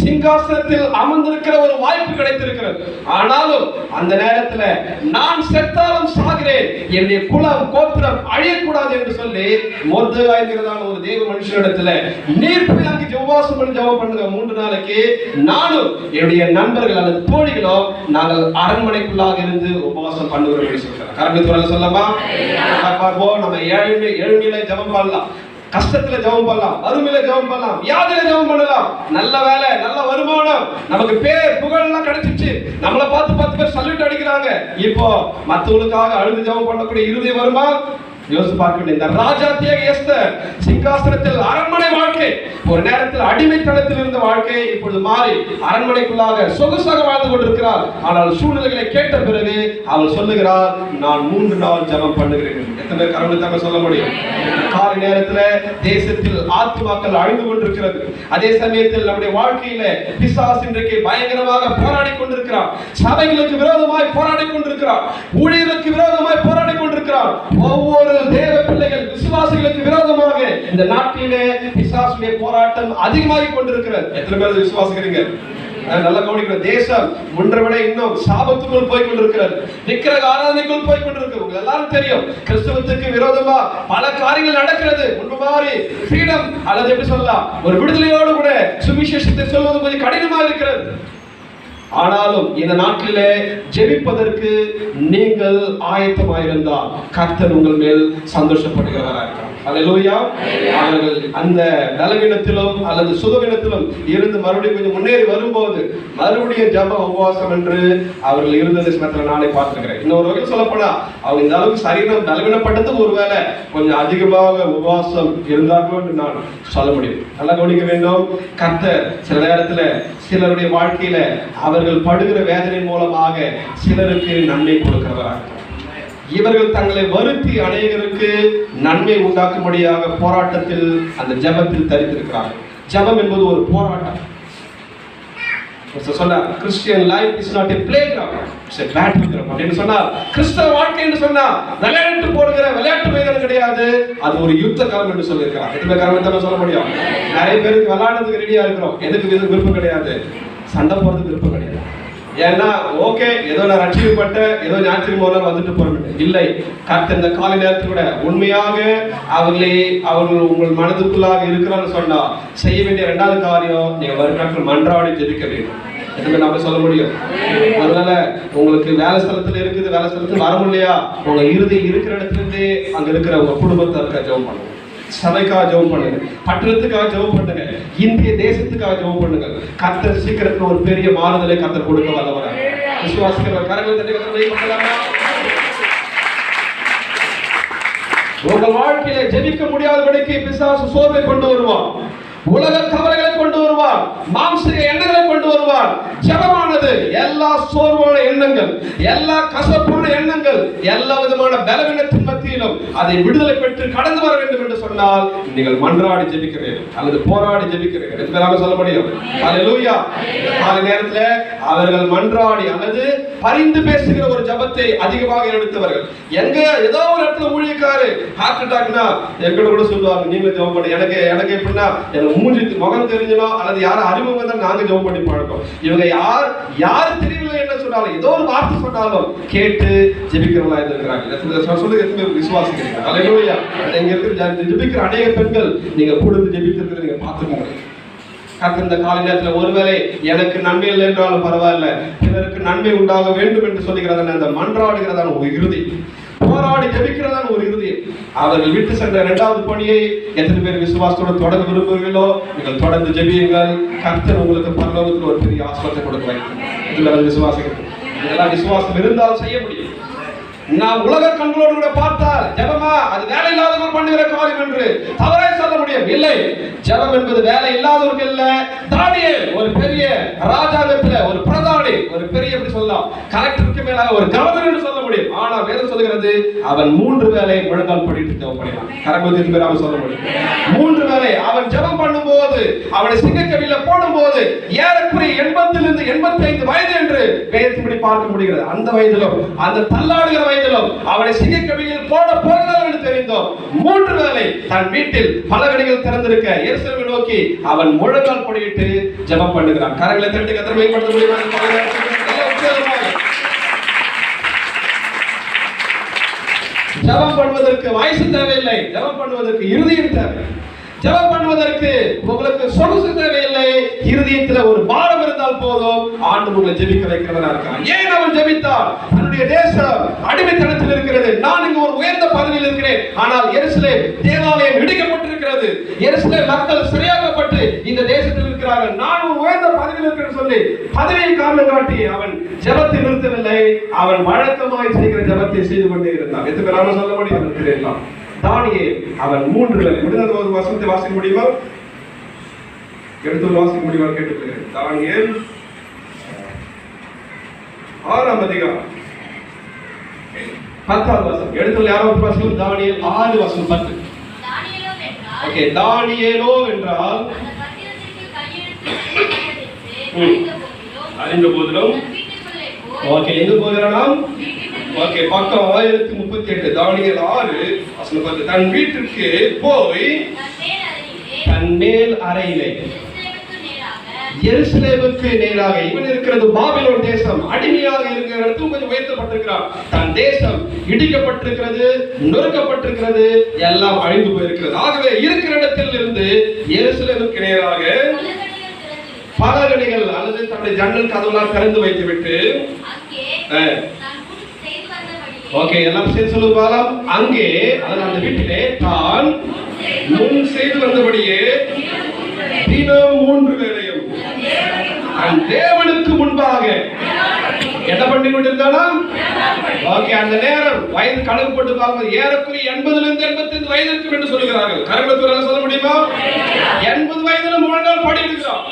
சிங்காசனத்தில் அமர்ந்திருக்கிற ஒரு வாய்ப்பு கிடைத்திருக்கிறது. ஆனாலும் அந்த நேரத்தில் நான் செத்தாலும் சாகிறேன், என்னுடைய குலம் கோத்திரம் அழியக்கூடாது என்று சொல்லி மொர்தெகாய் என்கிறதான ஒரு தேவ மனுஷனிடத்தில் நீர் போய் அங்கே உபவாசம் பண்ணி ஜெபம் பண்ணுங்க 3 நாளைக்கு, நானும் என்னுடைய நண்பர்கள் அல்லது தோழிகளோ நாங்கள் அரண்மனைக்குள்ளாக இருந்து உபவாசம் பண்ணுகிறோம் என்று சொல்றாங்க. கரங்களை சொல்லமா? பார்ப்போம். நம்ம ஏழ்மையில ஜெபம் பண்ணலாம், கஷ்டத்துல ஜெபம் பண்ணலாம், வறுமையில ஜெபம் பண்ணலாம், வியாதியில ஜெபம் பண்ணலாம், நல்ல வேலை, நல்ல வருமானம், நமக்கு பேர் புகழ் எல்லாம் கிடைச்சிச்சு, நம்மளை பார்த்து 10 பேர் சல்யூட் அடிக்கிறாங்க. இப்போ மற்றவங்களுக்காக அழுது ஜெபம் பண்ணக்கூடிய இருதயம் வருமா? யோசித்து பார்க்க வேண்டிய இந்த ராஜாத்தியாக எஸ்தர் சிங்காசனத்தில் அரண்மனை வாழ்க்கை, ஒரு நேரத்தில் அடிமைத்தனத்தில் இருந்த வாழ்க்கை இப்பொழுது மாறி அரண்மனைக்குள்ளாக சொகுசாக வாழ்ந்து கொண்டிருக்கிறார். ஆனால் சூழ்நிலைகளை கேட்ட பிறகு அவள் சொல்லுகிறார், நான் 3 நாள் ஜெபம் பண்ணுகிறேன். எத்தனை கரங்களை சொல்ல முடியும்? காலை நேரத்தில் தேசத்தில் ஆத்துமாக்கள் அழிந்து கொண்டிருக்கிறது. அதே சமயத்தில் நம்முடைய வாழ்க்கையில பிசாசு இன்றைக்கு பயங்கரமாக போராடி கொண்டிருக்கிறார். சபைகளுக்கு விரோதமாய் போராடி கொண்டிருக்கிறார், ஊழியர்களுக்கு விரோதமாய் போராடி கொண்டிருக்கிறார். ஒவ்வொரு தேவ பிள்ளைகள் விசுவாசிகளுக்கு விரோதமாக இந்த நாட்டிலே பிசாசுடைய போராட்டம் அதிகமாகி கொண்டிருக்கிறது. எத்தனை பேர் விசுவாசிக்கிறீங்க? நல்ல கவனிக்கிற தேசம் முன்றை விட இன்னும் சாபத்துக்குள் போய் கொண்டிருக்கிறது, விக்கிரக ஆராதனைக்குள் போய் கொண்டிருக்கு. உங்களுக்கு எல்லாரும் தெரியும், கிறிஸ்தவத்துக்கு விரோதமா பல காரியங்கள் நடக்கிறது. முன்பு மாதிரி ஃப்ரீடம் அல்லது எப்படி சொல்லலாம், ஒரு விடுதலையோடு கூட சுவிசேஷத்தை சொல்வது கொஞ்சம் கடினமா இருக்கிறது. ஆனாலும் இந்த நாட்டிலே ஜெபிப்பதற்கு நீங்கள் ஆயத்தமாயிருந்தால் கர்த்தர் உங்கள் மேல் சந்தோஷப்படுகிறவராக இருக்கிறார். அல்லேலூயா. அவர்கள் அந்த பலவீனத்திலும் அல்லது சுகவீனத்திலும் இருந்து மறுபடியும் கொஞ்சம் முன்னேறி வரும்போது மறுபடியும் ஜெப உபவாசம் என்று அவர்கள் இருந்தது சிலத்துல நானே பார்த்துக்கிறேன். இன்னொரு வகையில் சொல்லப்போனா அவங்க இந்த அளவுக்கு சரீரம் பலவீனப்பட்டது ஒருவேளை கொஞ்சம் அதிகமாக உபவாசம் இருந்தார்களோ என்று நான் சொல்ல முடியும். நல்லா கவனிக்க வேண்டும். கர்த்தர் சில நேரத்துல சிலருடைய வாழ்க்கையில அவர்கள் படுகிற வேதனை மூலமாக சிலருக்கு நன்மை கொடுக்கிறவராக, இவர்கள் தங்களை வருத்தி அநேகருக்கு நன்மை உண்டாக்கும்படியாக போராட்டத்தில் அந்த ஜெபத்தில் தரித்திருக்கிறார்கள். ஜெபம் என்பது ஒரு போராட்டம். சொன்னார் Christian life is not a playground, it's a battleground அப்படின்னு சொன்னார். கிறிஸ்தவ வாழ்க்கை என்று சொன்னா விளையாட்டு போடுகிற விளையாட்டு மைதானம் கிடையாது, அது ஒரு யுத்த களம் என்று சொல்லியிருக்கிறார். யுத்த களம் தான் சொல்ல முடியும். நிறைய பேருக்கு விளையாடுறதுக்கு ரெடியா இருக்கிறோம், எதுக்கு விருப்பம் கிடையாது, சண்டை போறதுக்கு விருப்பம் கிடையாது. ஏன்னா ஓகே ஏதோ நான் ரட்சிக்கப்பட்ட ஏதோ ஞாயிற்றுக்கிழமை வந்துட்டு போறேன் இல்லை. கர்த்தர் இந்த காலை நேரத்தில் கூட உண்மையாக அவர்கள் உங்கள் மனதுக்குள்ளாக இருக்கிறான்னு சொன்னா செய்ய வேண்டிய இரண்டாவது காரியம் நீங்க வருங்காலத்தில் மன்றாடி ஜெபிக்க வேண்டும். எதுவுமே நாம சொல்ல முடியும். ஒருவேளை உங்களுக்கு வேலை ஸ்தலத்துல இருக்குது, வேலை ஸ்தலத்துல வர முடியலையா, உங்க இறுதி இருக்கிற இடத்துல இருந்தே அங்க இருக்கிற உங்க குடும்பத்திற்காக ஜெபம் பண்ணுங்க, சபைக்காக ஜெபம் பண்ணுங்க, பட்டணத்துக்காக ஜெபம் பண்ணுங்க, இந்திய தேசத்துக்காக ஜெபம் பண்ணுங்க. கர்த்தர் சீக்கிரத்துல ஒரு பெரிய மாறுதலை கர்த்தர் கொடுக்க வல்லவராக. விசுவாசிக்கிற கரங்களை தட்டி கர்த்தரை கொண்டாடலாமா? உங்கள் வாழ்க்கையில ஜெபிக்க முடியாதபடிக்கு பிசாசு சோர்வை கொண்டு வருவான், உலக கவலைகளை கொண்டு வருவார், மாம்சீக எண்ணங்களை கொண்டு வருவார். ஜெபமானது எல்லா சோர்வான எண்ணங்கள், எல்லா கசப்பான எண்ணங்கள், எல்லா விதமான பலவீனத்தின் மத்தியிலும் அதை விடுதலை பெற்று கடந்து வர வேண்டும் என்று சொன்னால் நீங்கள் மன்றாடி ஜெபிக்கிறீர்கள் அல்லது போராடி ஜெபிக்கிறீர்கள் என்று சொல்ல முடியும். அல்லேலூயா. காலை நேரத்தில் அவர்கள் மன்றாடி அல்லது பரிந்து பேசுகிற ஒரு ஜெபத்தை அதிகமாக எடுத்தவர்கள். எங்க ஏதோ ஒரு இடத்துல ஊழியக்காரு ஹார்ட் அட்டாக்னா எங்கிட்ட கூட சொல்லுவாங்க, நீங்களும் ஜெபம் பண்ணி எனக்கு எப்படின்னா மூஞ்சி முகம் தெரிஞ்சணும் அல்லது யாரும் அறிமுகம் தான் நாங்க ஜெபம் பண்ணி பழக்கம். இவங்க யார் தெரியல என்ன சொன்னாலும் ஏதோ ஒரு வார்த்தை சொன்னாலும் கேட்டு ஜெபிக்கிறவங்களா இருக்கிறாங்க. சொல்லுங்க விசுவாசிக்கிறீங்க. அல்லேலூயா. இங்க இருக்கிற ஜெபிக்கிற அநேக பெண்கள் நீங்க கூட ஜெபிக்கிறது நீங்க பார்த்துக்கோங்க. கர்த்தர் இந்த காலை நேரத்தில் ஒருவேளை எனக்கு நன்மை இல்லை என்றாலும் பரவாயில்ல, பிறருக்கு நன்மை உண்டாக வேண்டும் என்று சொல்லுகிறதான அந்த மன்றாடுகிறதான ஒரு இறுதி, போராடி ஜெபிக்கிறதான ஒரு இறுதி. அவர்கள் விட்டு சென்ற இரண்டாவது பணியை எத்தனை பேர் விசுவாசத்தோடு தொடங்க விரும்புகிறீர்களோ நீங்கள் தொடர்ந்து ஜெபியுங்கள். கர்த்தர் உங்களுக்கு பரலோகத்தில் ஒரு பெரிய ஆசீர்வாதத்தை கொடுக்க வைக்கும். இதுல விசுவாசிகள் இதெல்லாம் விசுவாசம் இருந்தால் செய்ய முடியும். நாம் உலக கண்களோடு கூட பார்த்தால் ஜெபமா அது வேலை இல்லாதவர்கள் பண்ணுகிற காரியம் என்று தவறே சொல்ல முடியும். இல்லை, ஜெபம் என்பது வேலை இல்லாதவர்கள் இல்ல. தானியேல் ஒரு பெரிய ராஜாங்கத்துல ஒரு பிரதானி, ஒரு பெரிய எப்படி சொல்லலாம், கலெக்டருக்கு மேலாக ஒரு கவர்னர் என்று சொல்ல முடியும். ஆனா வேதம் சொல்லுகிறது அவன் 3 வேளை முழங்கால் படிட்டு ஜெபம் பண்ணினான். கரங்கத்தின் பேர் அவன் சொல்ல முடியும். 3 வேளை அவன் ஜெபம் பண்ணும்போது, அவனை சிங்கக்கவியில போடும்போது ஏறக்குறைய 80 இருந்து 85 வயது என்று வேதத்தின்படி பார்க்க முடிகிறது. அந்த வயதிலும் அந்த தள்ளாடுகிற வயதிலும் அவனை சிங்கக்கவியில் போட போகிறார் என்று தெரிந்தோம். 3 வேளை தன் வீட்டில் பலகணிகள் திறந்திருக்க எருசலேமை நோக்கி அவன் முழங்கால் படியிட்டு ஜெபம் பண்ணுகிறான். கரங்களை தட்டி கர்த்தரை மகிமைப்படுத்த முடியுமா? ஜெபம் பண்ணுவதற்கு வயசு தேவையில்லை, ஜெபம் பண்ணுவதற்கு இருதயம் தேவை. ஜெபம் பண்ணுவதற்கு உங்களுக்கு சொகுசு தேவையில்லை, இருதயத்தில் ஒரு பாரம் இருந்தால் போதும். ஆண்டவர் உங்களை ஜெபிக்க வைக்கிறவரா இருக்கார். ஏன் அவன் ஜெபித்தான்? தன்னுடைய தேசம் அடிமைத்தனத்தில் இருக்கிறது. நான் இங்கு ஒரு உயர்ந்த பதவியில் இருக்கிறேன், ஆனால் எருசலேம் தேவாலயம் இடிக்கப்பட்டிருக்கிறது, எருசலேம் மக்கள் சிறையாக்கப்பட்டு இந்த தேசத்தில் இருக்கிறார்கள், நான் ஒரு உயர்ந்த பதவியில் இருக்கிறேன் சொல்லி பதவியை காரணம் காட்டி அவன் ஜெபத்தை நிறுத்தவில்லை. அவன் வழக்கமாய் செய்கிற ஜெபத்தை செய்து கொண்டே இருந்தான். எத்தனை பேர் சொல்ல முடியும் தெரியலாம். தானியேல் அவன் 3 வேளை முடிந்த ஒரு வசனத்தை வாசிக்க முடியுமா? எடுத்து வாசிக்க முடியுமா கேட்டுக்கிறேன். தானியேல் 6ஆம் அதிகாரம் 10வது வசனம். எடுத்து யாராவது வாசிக்கும். தானியேல் 6 வசனம் 10. ஓகே, தானியேலோ என்றால் அறிந்த போதிலும் ஓகே எங்க போகிறானாம்? ஓகே, பக்கம் 1038. தானியேல் 6 வசனம் 10. தன் வீட்டுக்கு போய் தன் மேல் அறையிலே எருசலேமுக்கு நேராக, இவன் இருக்கிறது பாபிலோன் தேசம், அடிமையாக இருக்கிற இடத்துல கொஞ்சம் உயர்த்தப்பட்டிருக்கிறான். தன் தேசம் இடிக்கப்பட்டிருக்கிறது, நொறுக்கப்பட்டிருக்கிறது, எல்லாம் அழிந்து போயிருக்கிறது. ஆகவே இருக்கிற இடத்தில் இருந்து எருசலேமுக்கு நேராக பலகணிகள் அல்லது தன்னுடைய ஜன்னல் கதவுலாம் திறந்து வைத்து விட்டு அங்கே நான் முன் செய்து வந்தபடியே ஓகே எல்லாம் சேர்த்து சொல்லுவாராம். அங்கே அதாவது அந்த வீட்டிலே தான் முன் செய்து வந்தபடியே தினம் 3 வேளையும் தன் தேவனுக்கு முன்பாக என்ன பண்ணி கொண்டிருந்தானா? ஓகே, அந்த நேரம் வயது கணக்கு போட்டு பார்க்கும்போது ஏறக்குறைய 80 85 வயது இருக்கும் என்று சொல்லுகிறார்கள். கரகத்துறையில சொல்ல முடியுமா? 80 வயதுல முழங்கால் பாடி இருக்கிறார்.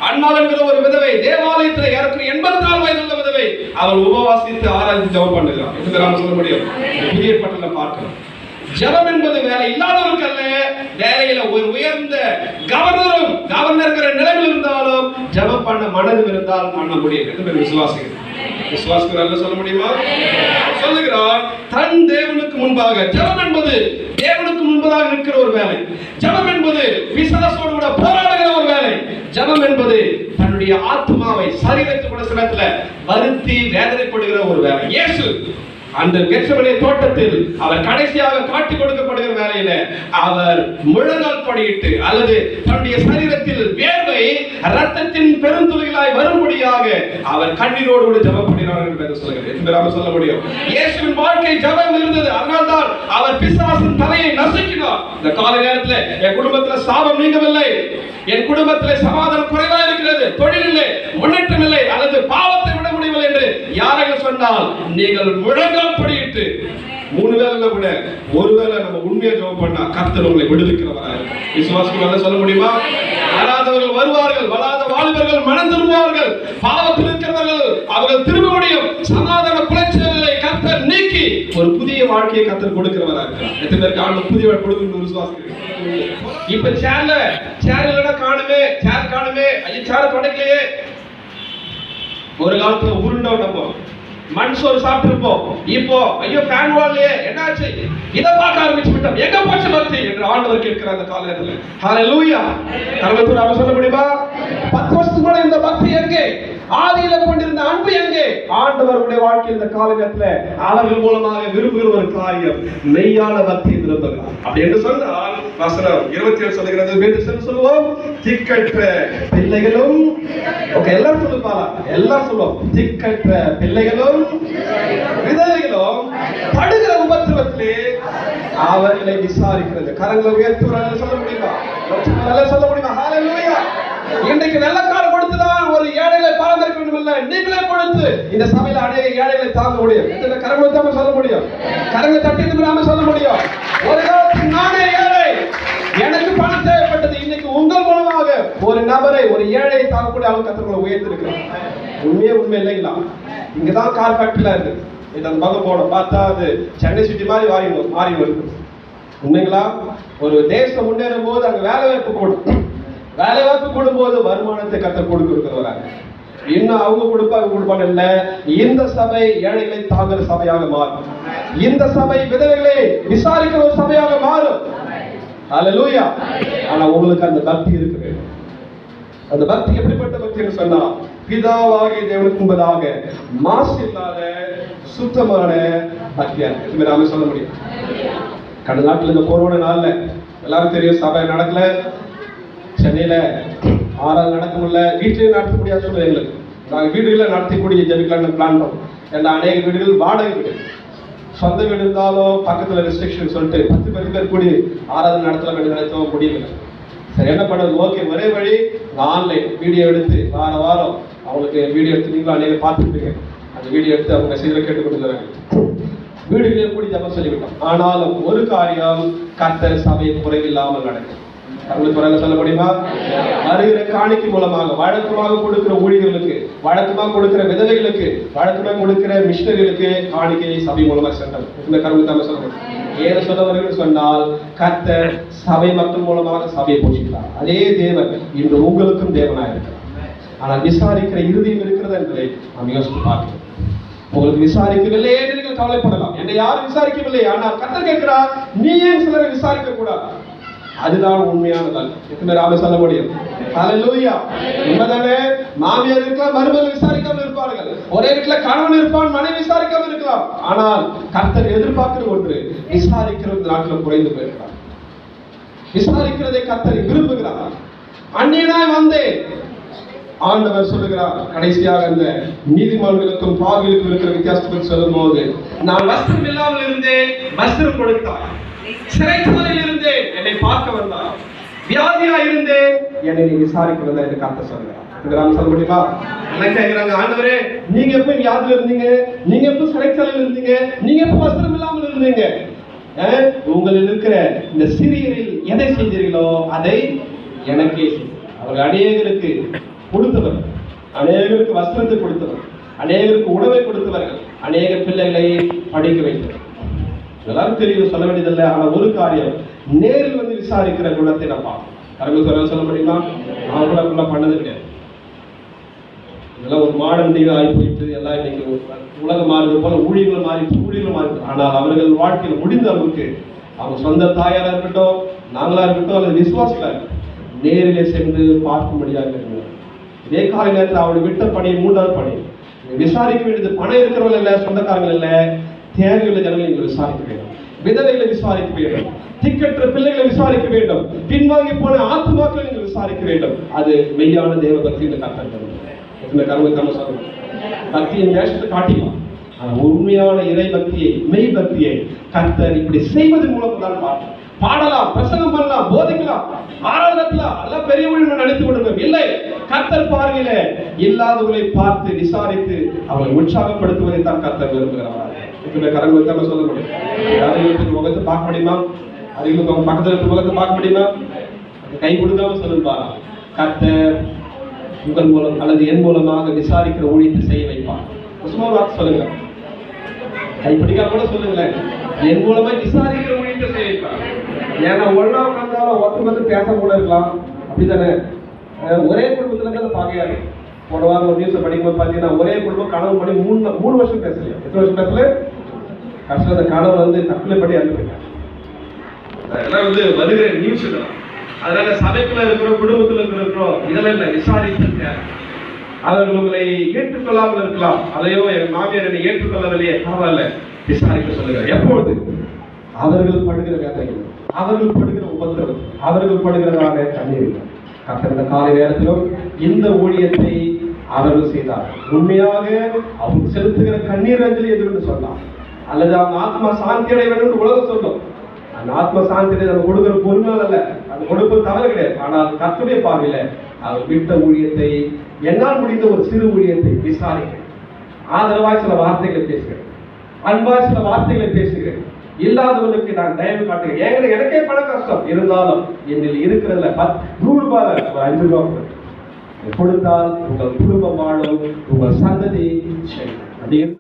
அன்னால் என்கிற ஒரு விதவை தேவாலயத்தில் ஏறக்குறைய 84 வயதுள்ள விதவை அவர் உபவாசித்து ஆராய்ச்சி ஜெபம் பண்ணுகிறார் என்று நாம சொல்ல முடியும். புதிய பட்டல பார்க்கிறோம். ஜெபம் என்பது வேலை இல்லாதவருக்கு அல்ல, வேலையில ஒரு உயர்ந்த கவர்னருங்கிற நிலையில் இருந்தாலும் ஜெபம் பண்ண மனது இருந்தால் பண்ண முடியும் என்று விசுவாசிக்கிறேன். விசுவாசிக்கிறார் சொல்ல முடியுமா? சொல்லுகிறார், தன் தேவனுக்கு முன்பாக. ஜெபம் என்பது தேவனுக்கு முன்பதாக நிற்கிற ஒரு வேலை. ஜெபம் என்பது பிசாசோடு கூட போராடுகிற ஒரு வேலை. ஜெபம் என்பது தன்னுடைய ஆத்மாவை சரீரத்தை கூட சிலத்துல வருத்தி வேதனைப்படுகிற ஒரு வேலை. இயேசு அந்த கெத்செமனே தோட்டத்தில் அவர் கடைசியாக காட்டி கொடுக்கப்படுகிற வேலையில அவர் முழங்கால் படியிட்டு அல்லது தன்னுடைய சரீரத்தில் வேர்வை இரத்தத்தின் பெருந்துளிகளாய் வரும்படியாக அவர் கண்ணீரோடு கூட ஜெபம் பண்ணினார் என்று சொல்லுகிறது. சொல்ல முடியும். இயேசுவின் வாழ்க்கை ஜெபம் இருந்தது. அதனால்தான் அவர் பிசாசின் தலையை நசுக்கினார். இந்த காலை நேரத்தில் என் குடும்பத்தில் சாபம் நீங்கவில்லை, என் குடும்பத்தில் சமாதானம் குறைவா இருக்கிறது, தொழில் இல்லை, முன்னேற்றம் இல்லை, அல்லது பாவத்தை விட முடியவில்லை என்று யாரையும் சொன்னால் நீங்கள் முழங்கால் படியிட்டு 3 வேளை கூட ஒருவேளை நம்ம உண்மையா ஜெபம் பண்ணா கர்த்தர் உங்களை விடுவிக்கிறவராக இருக்கிறார். விசுவாசிகள் சொல்ல முடியுமா? வராதவர்கள் வருவார்கள், வராத வாலிபர்கள் மனம் திரும்புவார்கள், பாவத்தில் இருக்கிறவர்கள் அவர்கள் திரும்ப முடியும். சமாதான குலைச்சல்களை கர்த்தர் நீக்கி ஒரு புதிய வாழ்க்கையை கர்த்தர் கொடுக்கிறவராக இருக்கிறார். எத்தனை பேருக்கு ஆண்டு புதிய வாழ்க்கை கொடுக்கணும் விசுவாசிக்கிறேன். இப்ப சேர் காணுமே ஐயா, சேர் கிடைக்கலையே. ஒரு காலத்துல உருண்டோம், நம்ம மண் சோறு சாப்பிட்டிருப்போம். இப்போ ஐயோ ஃபேன் வால்லையே என்னாச்சு, இதை பார்க்க ஆரம்பிச்சு விட்டோம், எங்க போச்சு பக்தி என்று ஆண்டவர் கேட்கிற அந்த காலத்துல. ஹalleluya. கர்த்தர் நாம சொல்ல முடியுமா? 10 வருஷத்துக்கு முன்னாடி இந்த பக்தி எங்கே? ஆதியில கொண்டிருந்த அன்பு எங்கே? ஆண்டவருடைய வாழ்க்கையில் இந்த காலகட்டத்துல அவர்கள் மூலமாக விரும்புகிற ஒரு காரியம் மெய்யான பக்தியை விரும்புகிறார். அப்படி என்று சொன்னால் வசனம் 27 சொல்லுகிறது, மீண்டும் சொல்லுவோம், திக்கற்ற பிள்ளைகளும். ஓகே, எல்லாரும் சொல்லுவாங்க, எல்லாரும் சொல்லுவோம், திக்கற்ற பிள்ளைகளும் விதவைகளும் படுகிற உபத்திரவத்திலே அவர்களை விசாரிக்கிறது. கரங்களை உயர்த்துவர்கள் சொல்ல முடியுமா? சொல்ல முடியுமா? ஹalleluya. இன்றைக்கு வெள்ளக்காரர் கொடுத்துதான் ஒரு ஏழைகளை பராமரிக்க வேண்டும் இல்ல, நீங்களே கொடுத்து இந்த சபையில அநேக ஏழைகளை தாங்க முடியும். எத்தனை கரங்களை தான் சொல்ல முடியும்? கரங்களை தட்டி நாம சொல்ல முடியும். ஒரு காலத்தில் நானே ஏழை, எனக்கு பணம் தேவைப்பட்டது. இன்னைக்கு உங்கள் மூலமாக ஒரு நபரை, ஒரு ஏழையை தாங்கக்கூடிய அளவு கர்த்தர்களை உயர்த்திருக்கிறார். உண்மை இல்லைங்களா? இங்கதான் கார் ஃபேக்டரியில இருக்கு, இது அந்த பக்கம் போனோம் பார்த்தா அது சென்னை சிட்டி மாதிரி மாறி வருது. உண்மைங்களா? ஒரு தேசம் முன்னேறும் போது அங்க வேலை வாய்ப்பு கூடும்போது வருமானத்தை கர்த்தர் கொடுக்கிறவராங்க. இன்னும் அவங்க கொடுப்பாங்க இல்ல. இந்த சபை ஏழைகளை தாங்குற சபையாக மாறும். இந்த சபை விதவைகளை விசாரிக்கிற ஒரு சபையாக மாறும். ஹalleluya. ஆனா உங்களுக்கு அந்த பக்தி இருக்கு. அந்த பக்தி எப்படிப்பட்ட பக்தின்னு சொன்னா, பிதாவாகிய தேவனுக்கு முன்பதாக மாசு இல்லாத சுத்தமான பக்தியா இருக்கு. நாம சொல்ல முடியும். கடந்த நாட்டில் இந்த கொரோனா நாள்ல எல்லாரும் தெரியும், சபை நடக்கல. சென்னையில 6 நடக்க முடியல, வீட்டிலேயே நடத்த முடியாத சூழ்நிலை. நாங்கள் வீடுகளில் நடத்தக்கூடிய ஜெபிக்கலாம்னு பிளான் பண்ணோம். ஏன்னா அநேக வீடுகள் வாடகை வீடு, சொந்த வீடு இருந்தாலும் பக்கத்தில் ரெஸ்ட்ரிக்ஷன் சொல்லிட்டு 10 பேர் கூடி ஆராதனை நடத்தலாம் என்று நினைத்தோம், முடியவில்லை. சரி, என்ன பண்ணுறது? ஓகே, ஒரே வழி ஆன்லைன் வீடியோ எடுத்து வாரம் அவங்களுக்கு வீடியோ எடுத்து, நீங்களும் அநேக பார்த்துருப்பீங்க, அந்த வீடியோ எடுத்து அவங்க மெசேஜில் கேட்டு கொடுக்குறாங்க. வீடுகளே கூடி ஜபம் சொல்லிவிட்டோம். ஆனாலும் ஒரு காரியம், கர்த்தர் சபையை குறைவில்லாமல் நடக்கும். உங்களுக்கு சொல்ல முடியுமா? வருகிற காணிக்கை மூலமாக வழக்கமாக கொடுக்கிற ஊழியர்களுக்கு, வழக்கமாக கொடுக்கிற விதவைகளுக்கு, வழக்கமாக கொடுக்கிற மிஷனரிகளுக்கு காணிக்கையை சபை மூலமாக சென்றார். இந்த கருத்து தான் சொல்ல முடியும். ஏற சொல்ல வருகிறது சொன்னால், கர்த்தர் சபை மக்கள் மூலமாக சபையை போஷிக்கிறார். அதே தேவன் இன்று உங்களுக்கும் தேவனாக இருக்கிறார். ஆனால் விசாரிக்கிற இறுதியும் இருக்கிறது என்பதை நாம் யோசித்து பார்க்கிறோம். உங்களுக்கு விசாரிக்கவில்லை என்று நீங்கள் கவலைப்படலாம். என்னை யாரும் விசாரிக்கவில்லை, ஆனால் கர்த்தர் கேட்கிறார், நீ ஏன் சிலரை விசாரிக்க கூடாது? அதுதான் உண்மையானதால் எத்தனை ராம சொல்ல முடியும்? ஹalleluya. உண்மைதானே? மாமியார் இருக்கலாம், மருமகள் விசாரிக்காமல் இருப்பார்கள். ஒரே வீட்டுல கணவன் இருப்பான், மனைவி விசாரிக்காமல் இருக்கலாம். ஆனால் கர்த்தர் எதிர்பார்க்கிற ஒன்று, விசாரிக்கிறது நாட்டில் குறைந்து போயிருக்கிறார். விசாரிக்கிறதை கர்த்தர் விரும்புகிறார். அந்நியனாய் வந்தேன், ஆண்டவர் சொல்லுகிறார் கடைசியாக அந்த நீதிமான்களுக்கும் பாவிகளுக்கும் இருக்கிற வித்தியாசத்தை சொல்லும் போது, நான் வஸ்திரம் இல்லாமல் இருந்தேன், வஸ்திரம் கொடுத்தார். சிறைச்சாலையில் இருந்தேன், என்னை பார்க்க வந்தார். வியாதியா இருந்தேன், என்னை நீ விசாரிக்க வந்தார் என்று கர்த்தர் சொல்லுகிறார். சொல்ல முடியுமா? எல்லாம் கேட்கிறாங்க, ஆண்டவரே நீங்க எப்ப வியாதியில இருந்தீங்க, நீங்க எப்ப சிறைச்சாலையில் இருந்தீங்க, நீங்க எப்ப வஸ்திரம் இல்லாமல் இருந்தீங்க? உங்களில் இருக்கிற இந்த சிறியரில் எதை செஞ்சீர்களோ அதை எனக்கே செய்யும். அவர்கள் அநேகருக்கு கொடுத்தவர், அநேகருக்கு வஸ்திரத்தை கொடுத்தவர், அநேகருக்கு உணவை கொடுத்தவர்கள், அநேக பிள்ளைகளை படிக்க வைத்தவர். எல்லாரும் தெரியும், சொல்ல வேண்டியதில்லை. ஆனா ஒரு காரியம், நேரில் வந்து விசாரிக்கிற குணத்தை நம்ம பார்க்கணும். சொல்ல முடியுமா? நான் கூட பண்ணது கிடையாது. இதெல்லாம் ஒரு மாடர்ன் டீவ் ஆகி போயிட்டு எல்லாம் இன்னைக்கு உலகம் மாறுது போல ஊழியர்கள் மாறி. ஆனால் அவர்கள் வாழ்க்கையில் முடிந்த அளவுக்கு அவங்க சொந்த தாயாரா இருக்கட்டும், நாங்களா இருக்கட்டும், அல்லது விசுவாசிகளா இருக்கட்டும், நேரிலே சென்று பார்க்கும்படியாக இருக்கிறோம். இதே கால நேரத்தில் அவருடைய விட்ட பணி, மூன்றாவது பணி, விசாரிக்க வேண்டியது பணம் இருக்கிறவங்க இல்ல, சொந்தக்காரங்கள் இல்ல, தேவையுள்ள ஜனங்களை நீங்கள் விசாரிக்க வேண்டும். விதவைகளை விசாரிக்க வேண்டும், திக்கற்ற பிள்ளைகளை விசாரிக்க வேண்டும், பின்வாங்கி போன ஆத்துமாக்களை நீங்கள் விசாரிக்க வேண்டும். அது மெய்யான தேவ பக்தி என்று கர்த்தர் இந்த கருவத்தம் சொல்லணும். பக்தியின் வேஷத்தை காட்டிக்கலாம். உண்மையான இறை பக்தியை, மெய் பக்தியை கர்த்தர் இப்படி செய்வதன் மூலம் தான் பார்க்கலாம். பாடலாம், பிரசங்கம் பண்ணலாம், போதிக்கலாம், ஆராதனலாம், எல்லாம் பெரிய ஊழியர்கள் நடத்தி கொடுக்கும். இல்லை, கர்த்தர் பார்வையில இல்லாதவர்களை பார்த்து விசாரித்து அவர்களை உற்சாகப்படுத்துவதை தான் கர்த்தர் விரும்புகிறார். இந்த கரங்கள் சொல்ல முடியும். யாரையும் முகத்தை பார்க்க முடியுமா? அதுக்கு பக்கத்துல இருக்க முகத்தை பார்க்க முடியுமா? கை கொடுக்காம சொல்லுப்பா, கர்த்தர் உங்கள் மூலம் அல்லது என் மூலமாக விசாரிக்கிற ஊழியத்தை செய்ய வைப்பார். சும்மா வார்த்தை சொல்லுங்க, கைப்பிடிக்காம கூட சொல்லுங்களேன், என் மூலமா விசாரிக்கிற ஊழியத்தை செய்ய வைப்பார். ஏன்னா ஒன்னா உட்கார்ந்தாலும் ஒருத்தர் பேச கூட இருக்கலாம், அப்படித்தானே? ஒரே குடும்பத்துல தான் பாக்கையாரு. போன வாரம் ஒரு நியூஸ் படிக்கும்போது பாத்தீங்கன்னா, ஒரே குடும்பம் கனவு பண்ணி மூணு வருஷம் பேசலையா? எத்தனை வருஷம் பேசல? கஷ்டம். அந்த கனவு வந்து தற்கொலை பண்ணி இறந்து போயிட்டாங்க. அதெல்லாம் வருகிற நியூஸ் தான். அதனால சபைக்குள்ள இருக்கிறோம், குடும்பத்துல இருக்கிறோம், இதெல்லாம் இல்லை, விசாரித்திருக்க. அவர்கள் உங்களை ஏற்றுக்கொள்ளாமல் இருக்கலாம். அதையோ என் மாமியார் என்னை ஏற்றுக்கொள்ளவில்லையே, பரவாயில்ல, விசாரிக்க சொல்லுங்க. எப்பொழுது அவர்கள் படுகிற வேதனைகள், அவர்கள் படுகிற உபத்திரவம், அவர்கள் படுகிறதான கண்ணீர், கர்த்தர் காலை நேரத்திலும் இந்த ஊழியத்தை அவர்கள் செய்தார். உண்மையாக அவங்க செலுத்துகிற கண்ணீர் அஞ்சலி எதுன்னு சொல்லலாம், அல்லது அவங்க ஆத்மா சாந்தி அடைய வேண்டும் உலகம் சொல்லும். அந்த ஆத்ம சாந்தி நம்ம கொடுக்கிற பொருளால் அல்ல, அது கொடுப்பது தவறு கிடையாது. ஆனால் கர்த்தருடைய பார்வையில அவர் விட்ட ஊழியத்தை, என்னால் முடிந்த ஒரு சிறு ஊழியத்தை விசாரிக்கிறேன். ஆதரவாய் சில வார்த்தைகளை பேசுகிறேன், அன்பாய் சில வார்த்தைகளை பேசுகிறேன். இல்லாதவனுக்கு நான் தயவு காட்டுகிறேன். எனக்கே பண கஷ்டம் இருந்தாலும் என்னில் இருக்கிறதுல 100 ரூபாய், ஒரு 5 ரூபாய் கொடுத்தால் உங்கள் குடும்பம் வாழும், உங்கள் சந்ததி செல்லும்.